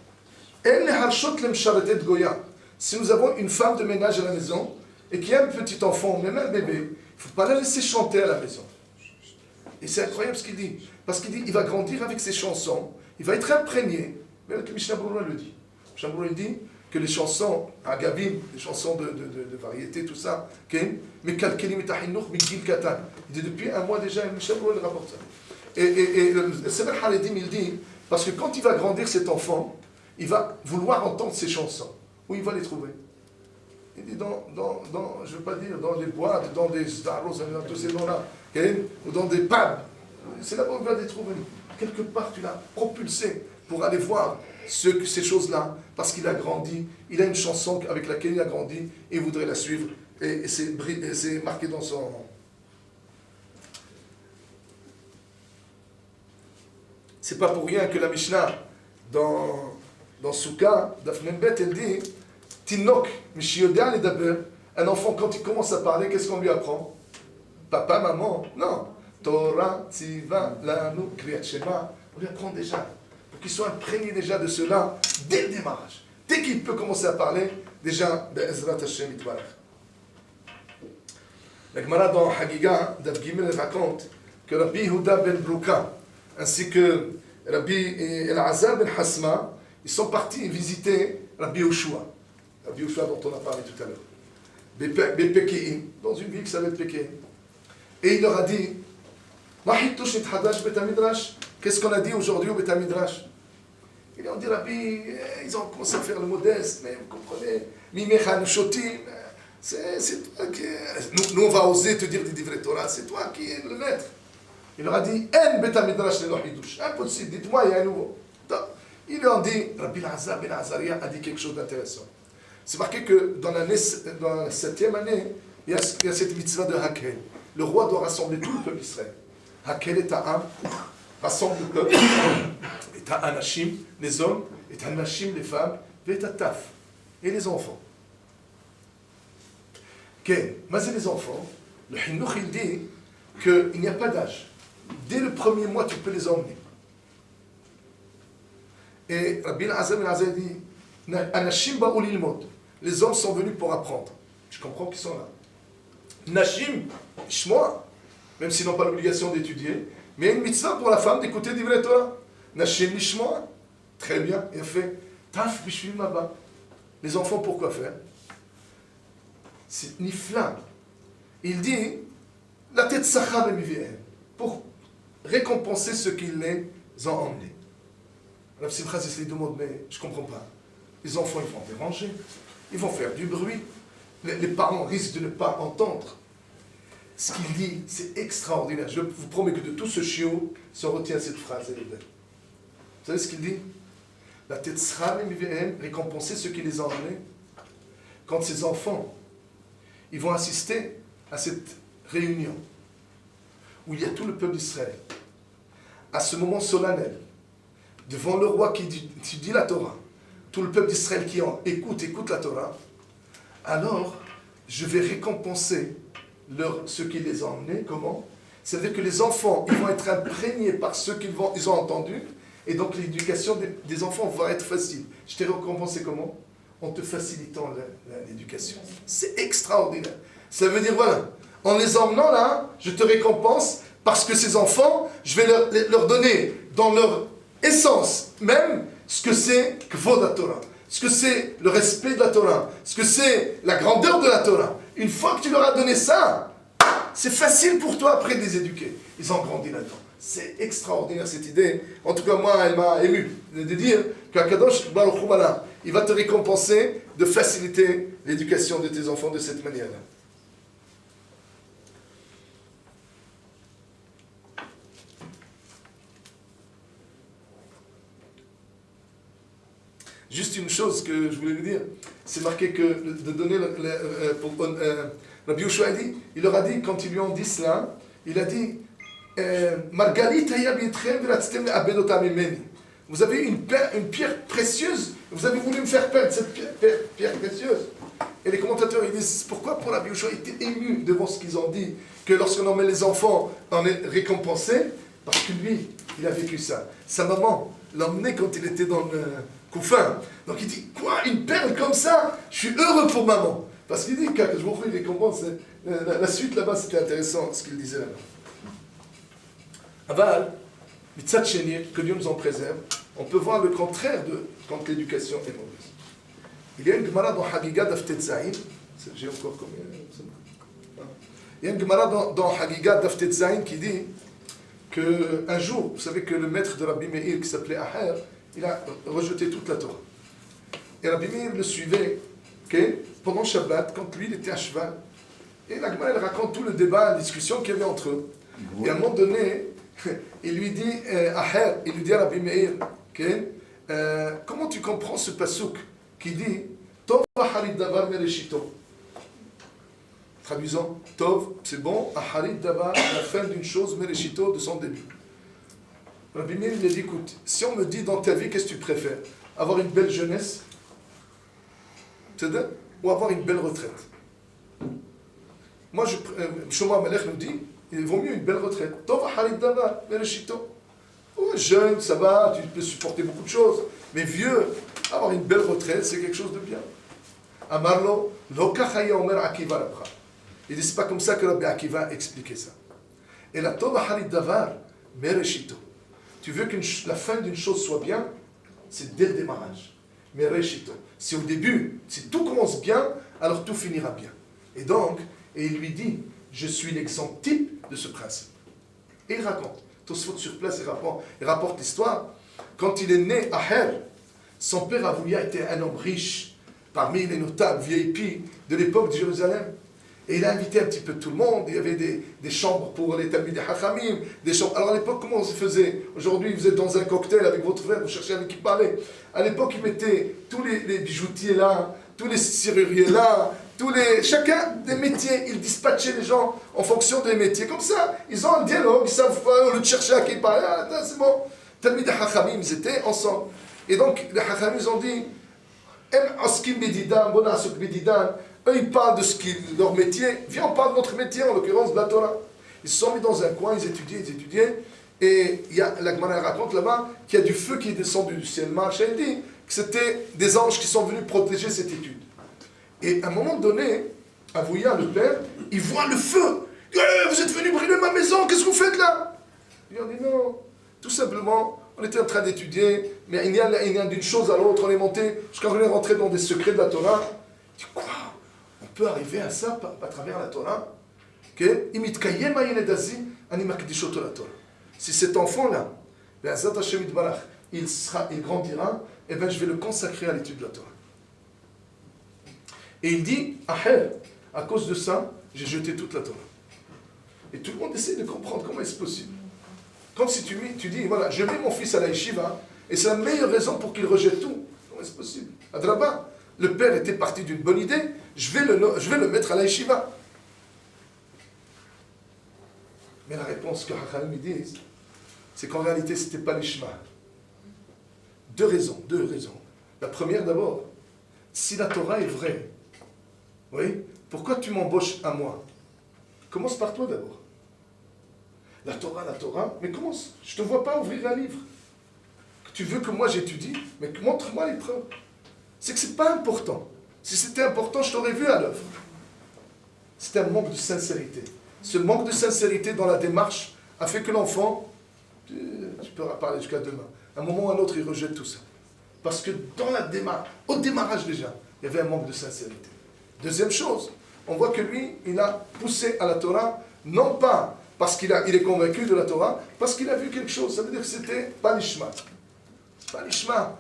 Si nous avons une femme de ménage à la maison et qu'il y a un petit enfant, même un bébé, il ne faut pas la laisser chanter à la maison. Et c'est incroyable ce qu'il dit. Parce qu'il dit il va grandir avec ses chansons, il va être imprégné. Même que Mishnah Berurah le dit. Mishnah Berurah dit que les chansons, agavim, les chansons de variété, tout ça, mais kalkelim et tahinouch migil katan. Il dit depuis un mois déjà, Mishnah Berurah le rapporte ça. Et le Sefer Haredim, il dit, parce que quand il va grandir cet enfant, il va vouloir entendre ses chansons. Où il va les trouver? Il dit je ne veux pas dire dans les boîtes, dans des staros, dans tous ces noms-là, ou dans des pubs. C'est là-bas où il va les trouver. Quelque part, tu l'as propulsé pour aller voir ces choses-là, parce qu'il a grandi, il a une chanson avec laquelle il a grandi, et il voudrait la suivre, et c'est marqué dans son... C'est pas pour rien que la Mishnah, dans Souka, Daf Membet, elle dit Tinok, Mishiyodea le Daber, un enfant, quand il commence à parler, qu'est-ce qu'on lui apprend? Papa, maman? Non. Torah, Tziva, Lanu, Kriyat Shema. On lui apprend déjà. Pour qu'il soit imprégné déjà de cela dès le démarrage. Dès qu'il peut commencer à parler, déjà, Be'ezrat Hashem Itbarach. La Gemara dans Hagiga, Daf Gimel raconte que Rabbi Yehuda ben Brouka, ainsi que Rabbi El-Azar ben Hasma, ils sont partis visiter Rabbi Yoshua. Rabbi Yoshua dont on a parlé tout à l'heure. Bepekeim, dans une ville qui s'appelle Pekeim. Et il leur a dit, qu'est-ce qu'on a dit aujourd'hui au Beth Midrash? Ils ont dit, Rabbi, ils ont commencé à faire le modeste, mais vous comprenez, Mimecha Nushotim, c'est toi qui... Nous, on va oser te dire des divrei Torah, c'est toi qui es le maître. Il leur a dit, En Beth Midrash le Hidush. Impossible, dites-moi, il y a un nouveau. Ils lui ont dit, Rabbi Lazar ben Azaria a dit quelque chose d'intéressant. C'est marqué que dans la 7e année, il y a cette mitzvah de Hakel. Le roi doit rassembler tout le peuple d'Israël. Hakel est à un, rassemble le peuple, est à Anashim, les hommes, est à Nashim, les femmes, et à Taf, et les enfants. Mais c'est les enfants, le Hinouch il dit qu'il n'y a pas d'âge. Dès le premier mois, tu peux les emmener. Et Rabbi Azam dit Anashim ba'u lilmod. Les hommes sont venus pour apprendre. Je comprends qu'ils sont là. Nashim, shmoa, même s'ils n'ont pas l'obligation d'étudier, mais il y a une mitzvah pour la femme d'écouter des vrais Torah. Nashim lishmoa, très bien, il a fait Taf bishvil maba. Les enfants, pourquoi faire? C'est nifla. Il dit la tête sachar pour récompenser ceux qui les ont emmenés. Rav Simcha Zisli demande, mais je ne comprends pas. Les enfants, ils vont déranger, ils vont faire du bruit. Les parents risquent de ne pas entendre. Ce qu'il dit, c'est extraordinaire. Je vous promets que de tout ce chiot, si on retient cette phrase, elle est belle. Vous savez ce qu'il dit? La tête sera récompenser ceux qui les ont emmenés. Quand ces enfants, ils vont assister à cette réunion où il y a tout le peuple d'Israël, à ce moment solennel, devant le roi qui dit la Torah, tout le peuple d'Israël qui écoute la Torah, alors je vais récompenser ceux qui les ont emmenés. Comment? C'est-à-dire que les enfants, ils vont être imprégnés par ceux qu'ils ont entendus, et donc l'éducation des enfants va être facile. Je t'ai récompensé comment? En te facilitant l'éducation. C'est extraordinaire. Ça veut dire, voilà, en les emmenant là, je te récompense, parce que ces enfants, je vais leur donner dans leur essence même ce que c'est Kvod HaTorah, ce que c'est le respect de la Torah, ce que c'est la grandeur de la Torah. Une fois que tu leur as donné ça, c'est facile pour toi après de les éduquer. Ils ont grandi là-dedans. C'est extraordinaire cette idée. En tout cas, moi, elle m'a ému de dire qu'Akadosh Baruch Hu, il va te récompenser de faciliter l'éducation de tes enfants de cette manière-là. Juste une chose que je voulais vous dire, c'est marqué que de donner Rabbi Yoshua il leur a dit, quand ils lui ont dit cela, il a dit Margalit hayab yitchem v'ratztem le'abed otam mimeni. Vous avez une pierre précieuse, vous avez voulu me faire perdre cette pierre précieuse. Et les commentateurs ils disent pourquoi pour Rabbi Yoshua était ému devant ce qu'ils ont dit, que lorsqu'on emmène les enfants, on est récompensé, parce que lui, il a vécu ça. Sa maman l'a emmené quand il était dans le couffin. Donc il dit quoi, une perle comme ça, je suis heureux pour maman. Parce qu'il dit que je vous prie, il récompense. La suite là-bas, c'était intéressant ce qu'il disait là-bas. Aval, mitzat sheni, que Dieu nous en préserve, on peut voir le contraire de quand l'éducation est mauvaise. Il y a une Gemara dans Hagiga d'Aftet Zayin, j'ai encore combien? Il y a une Gemara dans Hagiga d'Aftet Zayin qui dit qu'un jour, vous savez que le maître de Rabbi Meir qui s'appelait Aher, il a rejeté toute la Torah. Et Rabbi Meir le suivait pendant Shabbat, quand lui il était à cheval. Et la Gemara elle raconte tout le débat, la discussion qu'il y avait entre eux. Et à un moment donné, il lui dit Aher, il lui dit à Rabbi Meir, comment tu comprends ce pasouk qui dit Tov harid davar mereshito. Traduisant, Tov, c'est bon, harid davar, la fin d'une chose, mereshito, de son début. Rabbi Meir il a dit écoute, si on me dit dans ta vie, qu'est-ce que tu préfères? Avoir une belle jeunesse, c'est-à-dire, ou avoir une belle retraite? Moi, Shlomo HaMelech nous dit il vaut mieux une belle retraite. Tov harid davar mereshito. Oh, jeune, ça va, tu peux supporter beaucoup de choses. Mais vieux, avoir une belle retraite, c'est quelque chose de bien. Amarlo, lo kachaya omer Akiva Rabcha. Il dit, c'est pas comme ça que Rabbi Akiva a expliqué ça. Et la tova harid davar, mereshito. Tu veux que la fin d'une chose soit bien, c'est dès le démarrage. Mereshito. Si au début, si tout commence bien, alors tout finira bien. Et donc, il lui dit, je suis l'exemple type de ce principe. Et il raconte. Tosfot sur place, il rapporte l'histoire. Quand il est né à Her, son père Avouya était un homme riche, parmi les notables VIP de l'époque de Jérusalem. Et il a invité un petit peu tout le monde. Il y avait des chambres pour les Talmidei Chachamim, des chambres. Alors à l'époque, comment on se faisait? Aujourd'hui, vous êtes dans un cocktail avec votre frère, vous cherchez avec qui parler. À l'époque, ils mettaient tous les bijoutiers là, tous les serruriers là, chacun des métiers, ils dispatchaient les gens en fonction des métiers. Comme ça, ils ont un dialogue, ils savent au lieu de chercher à qui parler. Ah, c'est bon. Talmidei Chachamim, ils étaient ensemble. Et donc, les Chachamim, ils ont dit eux, ils parlent de leur métier. Viens, on parle de notre métier, en l'occurrence de la Torah. Ils se sont mis dans un coin, ils étudiaient. Et il y a, la Gemara raconte là-bas qu'il y a du feu qui est descendu du ciel. Marche, elle dit que c'était des anges qui sont venus protéger cette étude. Et à un moment donné, Avouya, le père, il voit le feu. Vous êtes venus brûler ma maison, qu'est-ce que vous faites là? Il dit non, tout simplement, on était en train d'étudier, mais il y a d'une chose à l'autre, on est monté, jusqu'à on est rentré dans des secrets de la Torah. Il dit quoi? On peut arriver à ça à travers la Torah? Si cet enfant-là, il grandira, eh bien je vais le consacrer à l'étude de la Torah. Et il dit, à cause de ça, j'ai jeté toute la Torah. Et tout le monde essaie de comprendre comment est-ce possible. Comme si tu dis, voilà, je mets mon fils à la yeshiva, et c'est la meilleure raison pour qu'il rejette tout. Comment est-ce possible? Adraba, le père était parti d'une bonne idée, je vais le mettre à la yeshiva. Mais la réponse que Hachamim disent, c'est qu'en réalité, ce n'était pas l'ishma. Deux raisons. La première d'abord, si la Torah est vraie, oui, pourquoi tu m'embauches à moi? Commence par toi d'abord. La Torah, mais commence. Je ne te vois pas ouvrir un livre. Tu veux que moi j'étudie, mais montre-moi les preuves. C'est que ce n'est pas important. Si c'était important, je t'aurais vu à l'œuvre. C'est un manque de sincérité. Ce manque de sincérité dans la démarche a fait que l'enfant, tu peux en parler jusqu'à demain, à un moment ou à un autre, il rejette tout ça. Parce que dans la démarche, au démarrage déjà, il y avait un manque de sincérité. Deuxième chose, on voit que lui, il a poussé à la Torah, non pas parce qu'il est convaincu de la Torah, parce qu'il a vu quelque chose. Ça veut dire que c'était pas l'ishma. Pas l'ishma.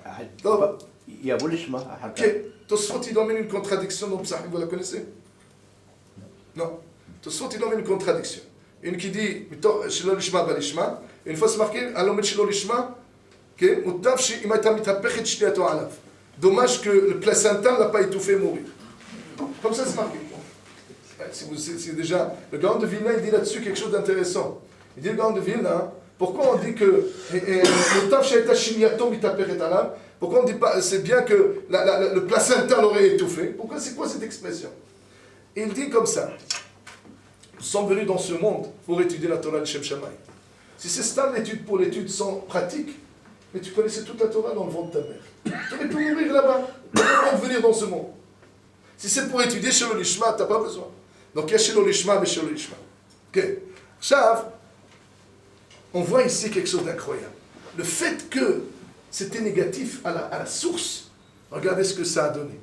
Il y a l'ishma. Ok. Tosfot, il emmène une contradiction dans Psahim, vous la connaissez? Non. Tosfot, il emmène une contradiction. Une qui dit, shelo l'ishma, pas l'ishma. Une fois c'est marqué, alomet shelo l'ishma, Dommage que le placenta ne l'a pas étouffé mourir. Comme ça, c'est marqué. C'est déjà... Le Gaon de Vilna, il dit là-dessus quelque chose d'intéressant. Il dit, le Gaon de Vilna, pourquoi on dit que le taf shaita shimiatom itaperet alav, pourquoi on ne dit pas, c'est bien que le placenta l'aurait étouffé? Pourquoi, c'est quoi cette expression? Il dit comme ça, nous sommes venus dans ce monde pour étudier la Torah de Shem Shammai. Si c'est ça l'étude pour l'étude sans pratique, mais tu connaissais toute la Torah dans le ventre de ta mère. Tu aurais pu mourir là-bas, avant de venir dans ce monde. Si c'est pour étudier chez le Lishma, tu n'as pas besoin. Donc il y a chez le Lishma, mais chez le Lishma. Ok. Chav, on voit ici quelque chose d'incroyable. Le fait que c'était négatif à la source, regardez ce que ça a donné.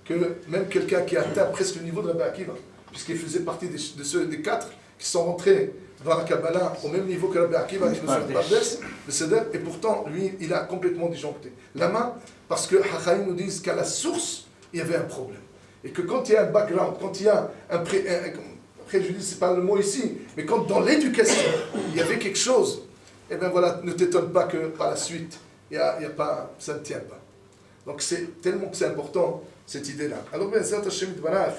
Que même quelqu'un qui a atteint presque le niveau de Rabbi Akiva, puisqu'il faisait partie de ceux des 4 qui sont rentrés dans la Kabbalah au même niveau que Rabbi Akiva, qui ne sont pas le Seder, et pourtant, lui, il a complètement disjoncté. Lama, parce que Hachaïm nous disent qu'à la source, il y avait un problème. Et que quand il y a un background, quand il y a un préjudice, c'est pas le mot ici, mais quand dans l'éducation, il y avait quelque chose, eh bien voilà, ne t'étonne pas que par la suite, il y a pas, ça ne tient pas. Donc c'est tellement que c'est important, cette idée-là. Alors bien, Zat Hashem Yitbarach,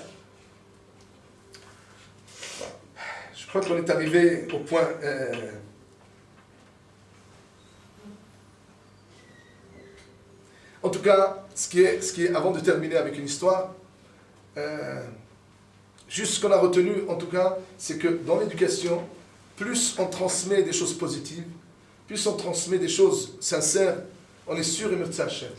je crois qu'on est arrivé au point... En tout cas, ce qui est, avant de terminer avec une histoire, juste ce qu'on a retenu, en tout cas, c'est que dans l'éducation, plus on transmet des choses positives, plus on transmet des choses sincères, on est sûr et merci Hachem.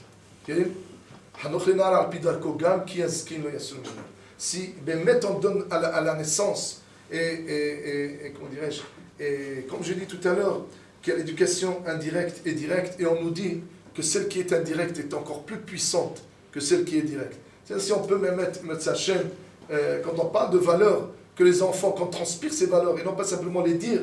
Si Bémet on donne à la naissance, et comment dirais-je, et comme je dis tout à l'heure, qu'il y a l'éducation indirecte et directe, et on nous dit que celle qui est indirecte est encore plus puissante que celle qui est directe. C'est-à-dire si on peut même mettre sa chaîne, quand on parle de valeurs, que les enfants, quand on transpire ces valeurs, et non pas simplement les dire,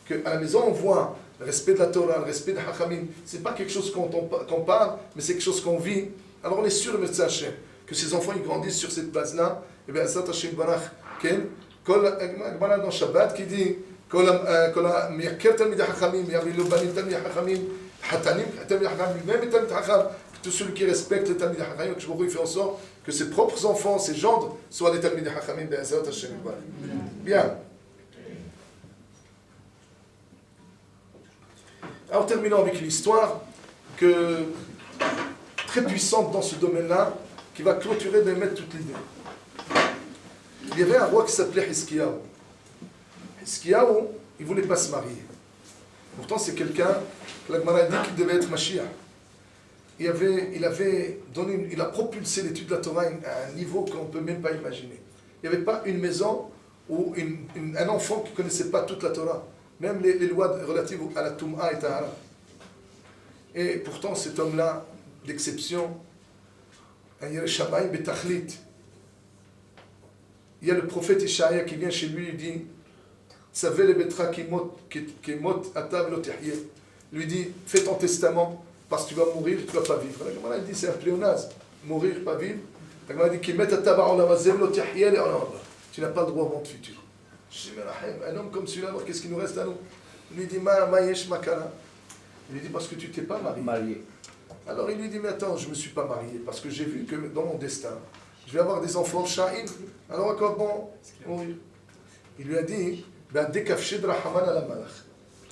qu'à la maison on voit le respect de la Torah, le respect de Hachamim, c'est pas quelque chose qu'on parle, mais c'est quelque chose qu'on vit. Alors on est sûr de mettre sa chaîne, que ces enfants ils grandissent sur cette base-là, et bien Zat Hashem Barach, Ken, dans Shabbat qui dit, tout celui qui respecte les Talmid HaChamim, que je il fait en sorte que ses propres enfants, ses gendres, soient des Talmid HaChamim. Bien. Alors terminons avec une histoire très puissante dans ce domaine-là, qui va clôturer de mettre toute l'idée. Il y avait un roi qui s'appelait Hiskiyahu. Hiskiyahu, il ne voulait pas se marier. Pourtant, c'est quelqu'un que la Gemara dit qu'il devait être Mashiach. Il a propulsé l'étude de la Torah à un niveau qu'on ne peut même pas imaginer. Il n'y avait pas une maison où un enfant qui ne connaissait pas toute la Torah, même les lois relatives à la Toum'a et Tahara. Et pourtant, cet homme-là, d'exception, un Yerushalayim Betachlit, il y a le prophète Ishaïa qui vient chez lui et dit Savez betra qui mot atab l'otihye. Lui dit fais ton testament parce que tu vas mourir, tu ne vas pas vivre. La Gemara dit c'est un pléonasme, mourir, pas vivre. La Gemara dit qui met atab l'otihye tu n'as pas le droit au monde futur. Je dis mais un homme comme celui-là, alors qu'est-ce qu'il nous reste à nous? Il lui dit ma yesh makara. Il lui dit parce que tu t'es pas marié. Alors il lui dit mais attends, je me suis pas marié parce que j'ai vu que dans mon destin je vais avoir des enfants sha'im. Alors à quoi bon mourir? Il lui a dit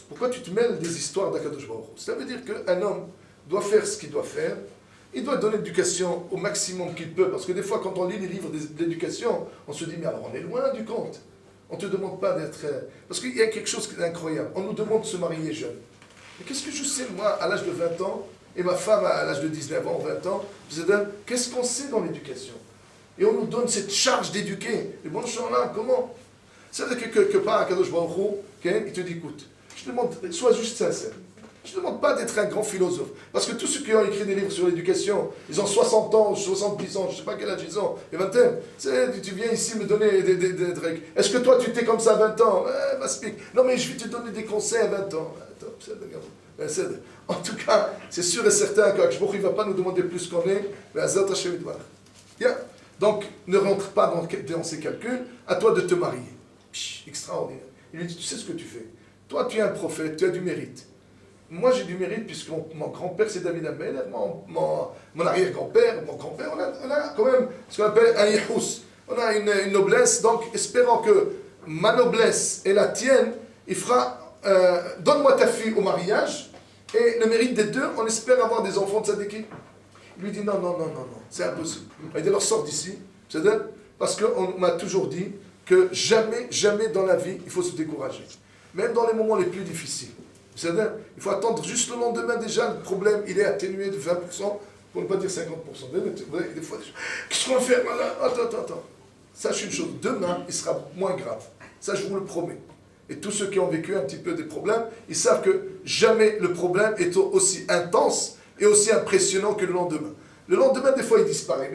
pourquoi tu te mêles des histoires d'Akadosh Baruch Hu? Cela veut dire qu'un homme doit faire ce qu'il doit faire, il doit donner l'éducation au maximum qu'il peut, parce que des fois quand on lit les livres d'éducation, on se dit mais alors on est loin du compte. On ne te demande pas d'être... Parce qu'il y a quelque chose d'incroyable, on nous demande de se marier jeune. Mais qu'est-ce que je sais moi à l'âge de 20 ans, et ma femme à l'âge de 19 ans, 20 ans, qu'est-ce qu'on sait dans l'éducation? Et on nous donne cette charge d'éduquer. Les bons gens là, comment? C'est-à-dire que quelque part, à Kadosh Baruch Hu, il te dit, écoute, je te demande, sois juste sincère. Je ne te demande pas d'être un grand philosophe. Parce que tous ceux qui ont écrit des livres sur l'éducation, ils ont 60 ans, 70 ans, je ne sais pas quel âge ils ont, et 20 ans. Tu viens ici me donner des règles. Est-ce que toi, tu t'es comme ça à 20 ans? Non, mais je vais te donner des conseils à 20 ans. En tout cas, c'est sûr et certain qu'Akadosh Baruch Hu ne va pas nous demander plus qu'on est. Bien. Donc, ne rentre pas dans ces calculs, à toi de te marier. Extraordinaire. Il lui dit, tu sais ce que tu fais. Toi, tu es un prophète, tu as du mérite. moi j'ai du mérite puisque mon grand-père c'est David Ameller, mon arrière-grand-père, mon grand-père, on a quand même ce qu'on appelle un yihous. On a une noblesse, donc espérant que ma noblesse et la tienne, il fera, donne-moi ta fille au mariage, et le mérite des deux, on espère avoir des enfants de Tzadiki. Il lui dit non, c'est impossible. Il dit alors sors d'ici, c'est-à-dire, parce qu'on m'a toujours dit que jamais dans la vie, il faut se décourager. Même dans les moments les plus difficiles. C'est-à-dire, il faut attendre juste le lendemain déjà, le problème, il est atténué de 20%, pour ne pas dire 50%. Des fois, qu'est-ce qu'on va faire? Attends. Sache une chose, demain, il sera moins grave. Ça, je vous le promets. Et tous ceux qui ont vécu un petit peu des problèmes, ils savent que jamais le problème est aussi intense et aussi impressionnant que le lendemain. Le lendemain, des fois, il disparaît.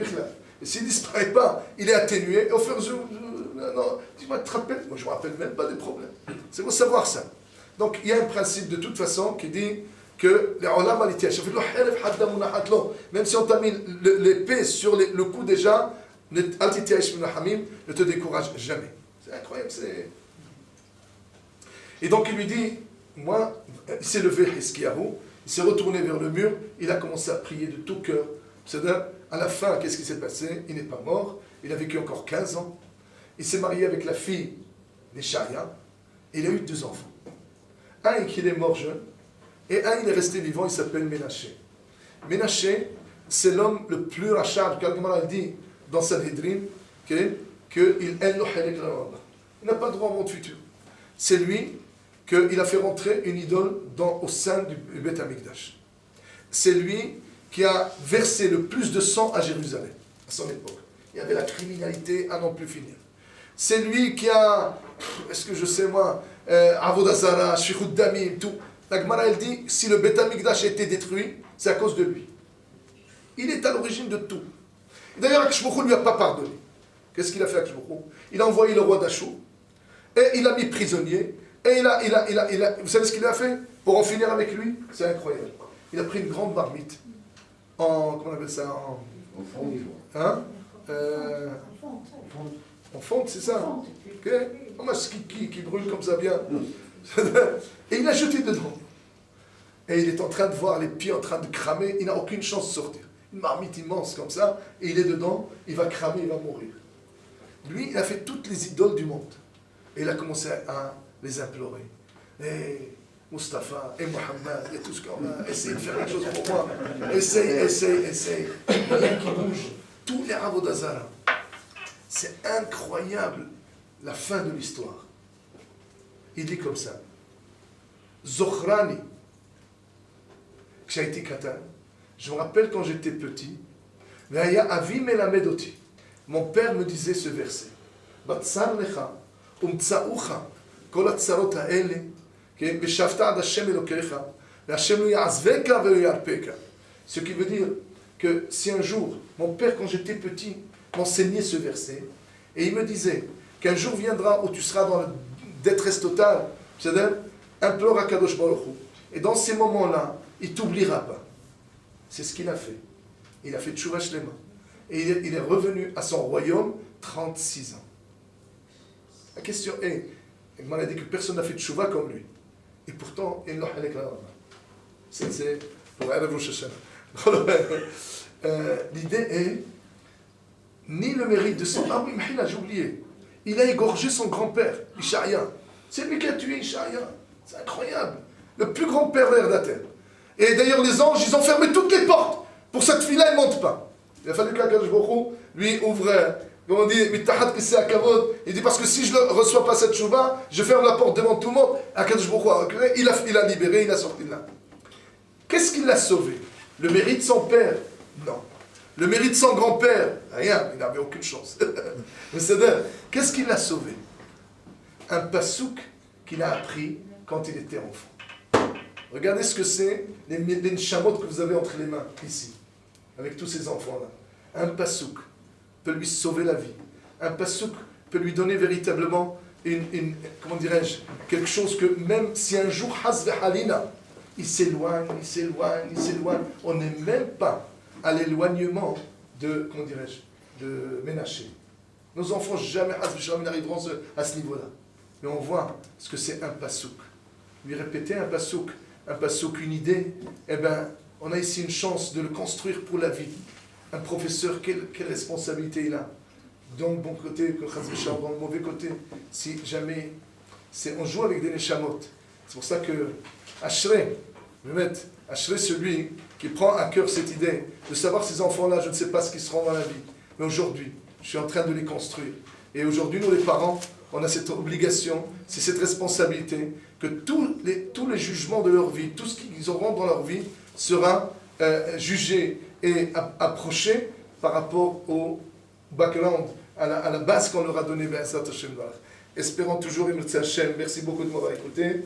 Et s'il ne disparaît pas, il est atténué. Et au fur et à mesure, non, dis-moi, tu te rappelles? Moi, je ne me rappelle même pas des problèmes. C'est pour savoir ça. Donc, il y a un principe de toute façon qui dit que même si on t'a mis l'épée sur le cou déjà, ne te décourage jamais. C'est incroyable, c'est... Et donc il lui dit, moi, il s'est levé, Hiskiyahu, il s'est retourné vers le mur, il a commencé à prier de tout cœur. C'est-à-dire, à la fin, qu'est-ce qui s'est passé? Il n'est pas mort, il a vécu encore 15 ans. Il s'est marié avec la fille d'Eshaya, et il a eu 2 enfants. Un qui est mort jeune, et un il est resté vivant, il s'appelle Ménaché. Ménaché, c'est l'homme le plus rachard, Kalgamara dit dans Sanhedrin, qu'il n'a pas le droit au monde futur. C'est lui qu'il a fait rentrer une idole au sein du Beth Amikdash. C'est lui qui a versé le plus de sang à Jérusalem, à son époque. Il y avait la criminalité à n'en plus finir. C'est lui qui a, est-ce que je sais moi, Avodazara, Shichud Damim, tout. La Gemara, elle dit, si le Beth Amikdash a été détruit, c'est à cause de lui. Il est à l'origine de tout. D'ailleurs, Akshbokhou ne lui a pas pardonné. Qu'est-ce qu'il a fait, Akshbokhou? Il a envoyé le roi d'Achou, et il l'a mis prisonnier, et vous savez ce qu'il a fait pour en finir avec lui? C'est incroyable. Il a pris une grande marmite, comment on appelle ça? En fonte. Hein? En fonte, c'est ça? Ok? Qui brûle comme ça bien. Et il a jeté dedans. Et il est en train de voir les pieds en train de cramer, il n'a aucune chance de sortir. Une marmite immense comme ça, et il est dedans, il va cramer, il va mourir. Lui, il a fait toutes les idoles du monde. Et il a commencé à les implorer. Et Mustapha, et Mohammed, et tout ce qu'on a, essayez de faire quelque chose pour moi. Essaye. Rien qui bouge. Tous les Avodazara. C'est incroyable la fin de l'histoire. Il dit comme ça. Zochrani, Kshaiti Katan. Je me rappelle quand j'étais petit, mon père me disait ce verset. Ce qui veut dire que si un jour, mon père quand j'étais petit, m'enseignait ce verset, et il me disait qu'un jour viendra où tu seras dans la détresse totale, c'est-à-dire, implore à Kadosh Baruch Hu. Et dans ces moments-là, il ne t'oubliera pas. C'est ce qu'il a fait. Il a fait Tchouva Shlema. Et il est revenu à son royaume 36 ans. La question est, il m'a dit que personne n'a fait Tchouva comme lui. Et pourtant, il n'a pas fait la c'est pour Erev Rosh Hashanah. L'idée est, ni le mérite de son... Ah oui, mais j'ai oublié. Il a égorgé son grand-père, Ishaïa. C'est lui qui a tué Ishaïa. C'est incroyable. Le plus grand pervers de la terre. Et d'ailleurs, les anges, ils ont fermé toutes les portes. Pour cette fille-là, elle ne monte pas. Il a fallu qu'Akadosh Baruch Hu lui ouvre, comme on dit, Mittahat Kissé Akavod. Il dit, parce que si je ne reçois pas cette chouva, je ferme la porte devant tout le monde. Akadosh Baruch Hu, il a libéré, il a sorti de là. Qu'est-ce qui l'a sauvé? Le mérite de son père? Non. Le mérite de son grand-père? Rien, il n'avait aucune chance. Mais c'est-à-dire, qu'est-ce qui l'a sauvé? Un pasouk qu'il a appris quand il était enfant. Regardez ce que c'est, les neshamot que vous avez entre les mains, ici, avec tous ces enfants-là. Un pasouk peut lui sauver la vie. Un pasouk peut lui donner véritablement comment dirais-je, quelque chose que même si un jour, Hazve Halina, il s'éloigne, on n'est même pas à l'éloignement de, comment dirais-je, de Ménaché. Nos enfants, jamais, Hazve Shalom, n'arriveront à ce niveau-là. Mais on voit ce que c'est un pasouk. Lui répéter un pasouk un passouk, une idée, eh bien, on a ici une chance de le construire pour la vie. Un professeur, quelle responsabilité il a? Dans le bon côté, dans le mauvais côté, si jamais on joue avec des neshamot. C'est pour ça que Ashrei, celui qui prend à cœur cette idée de savoir ces enfants-là, je ne sais pas ce qu'ils seront dans la vie, mais aujourd'hui, je suis en train de les construire. Et aujourd'hui, nous les parents, on a cette obligation, c'est cette responsabilité, que tous les jugements de leur vie, tout ce qu'ils auront dans leur vie, sera jugé et approché par rapport au background, à la base qu'on leur a donnée. Espérons toujours, Hashem. Merci beaucoup de m'avoir écouté.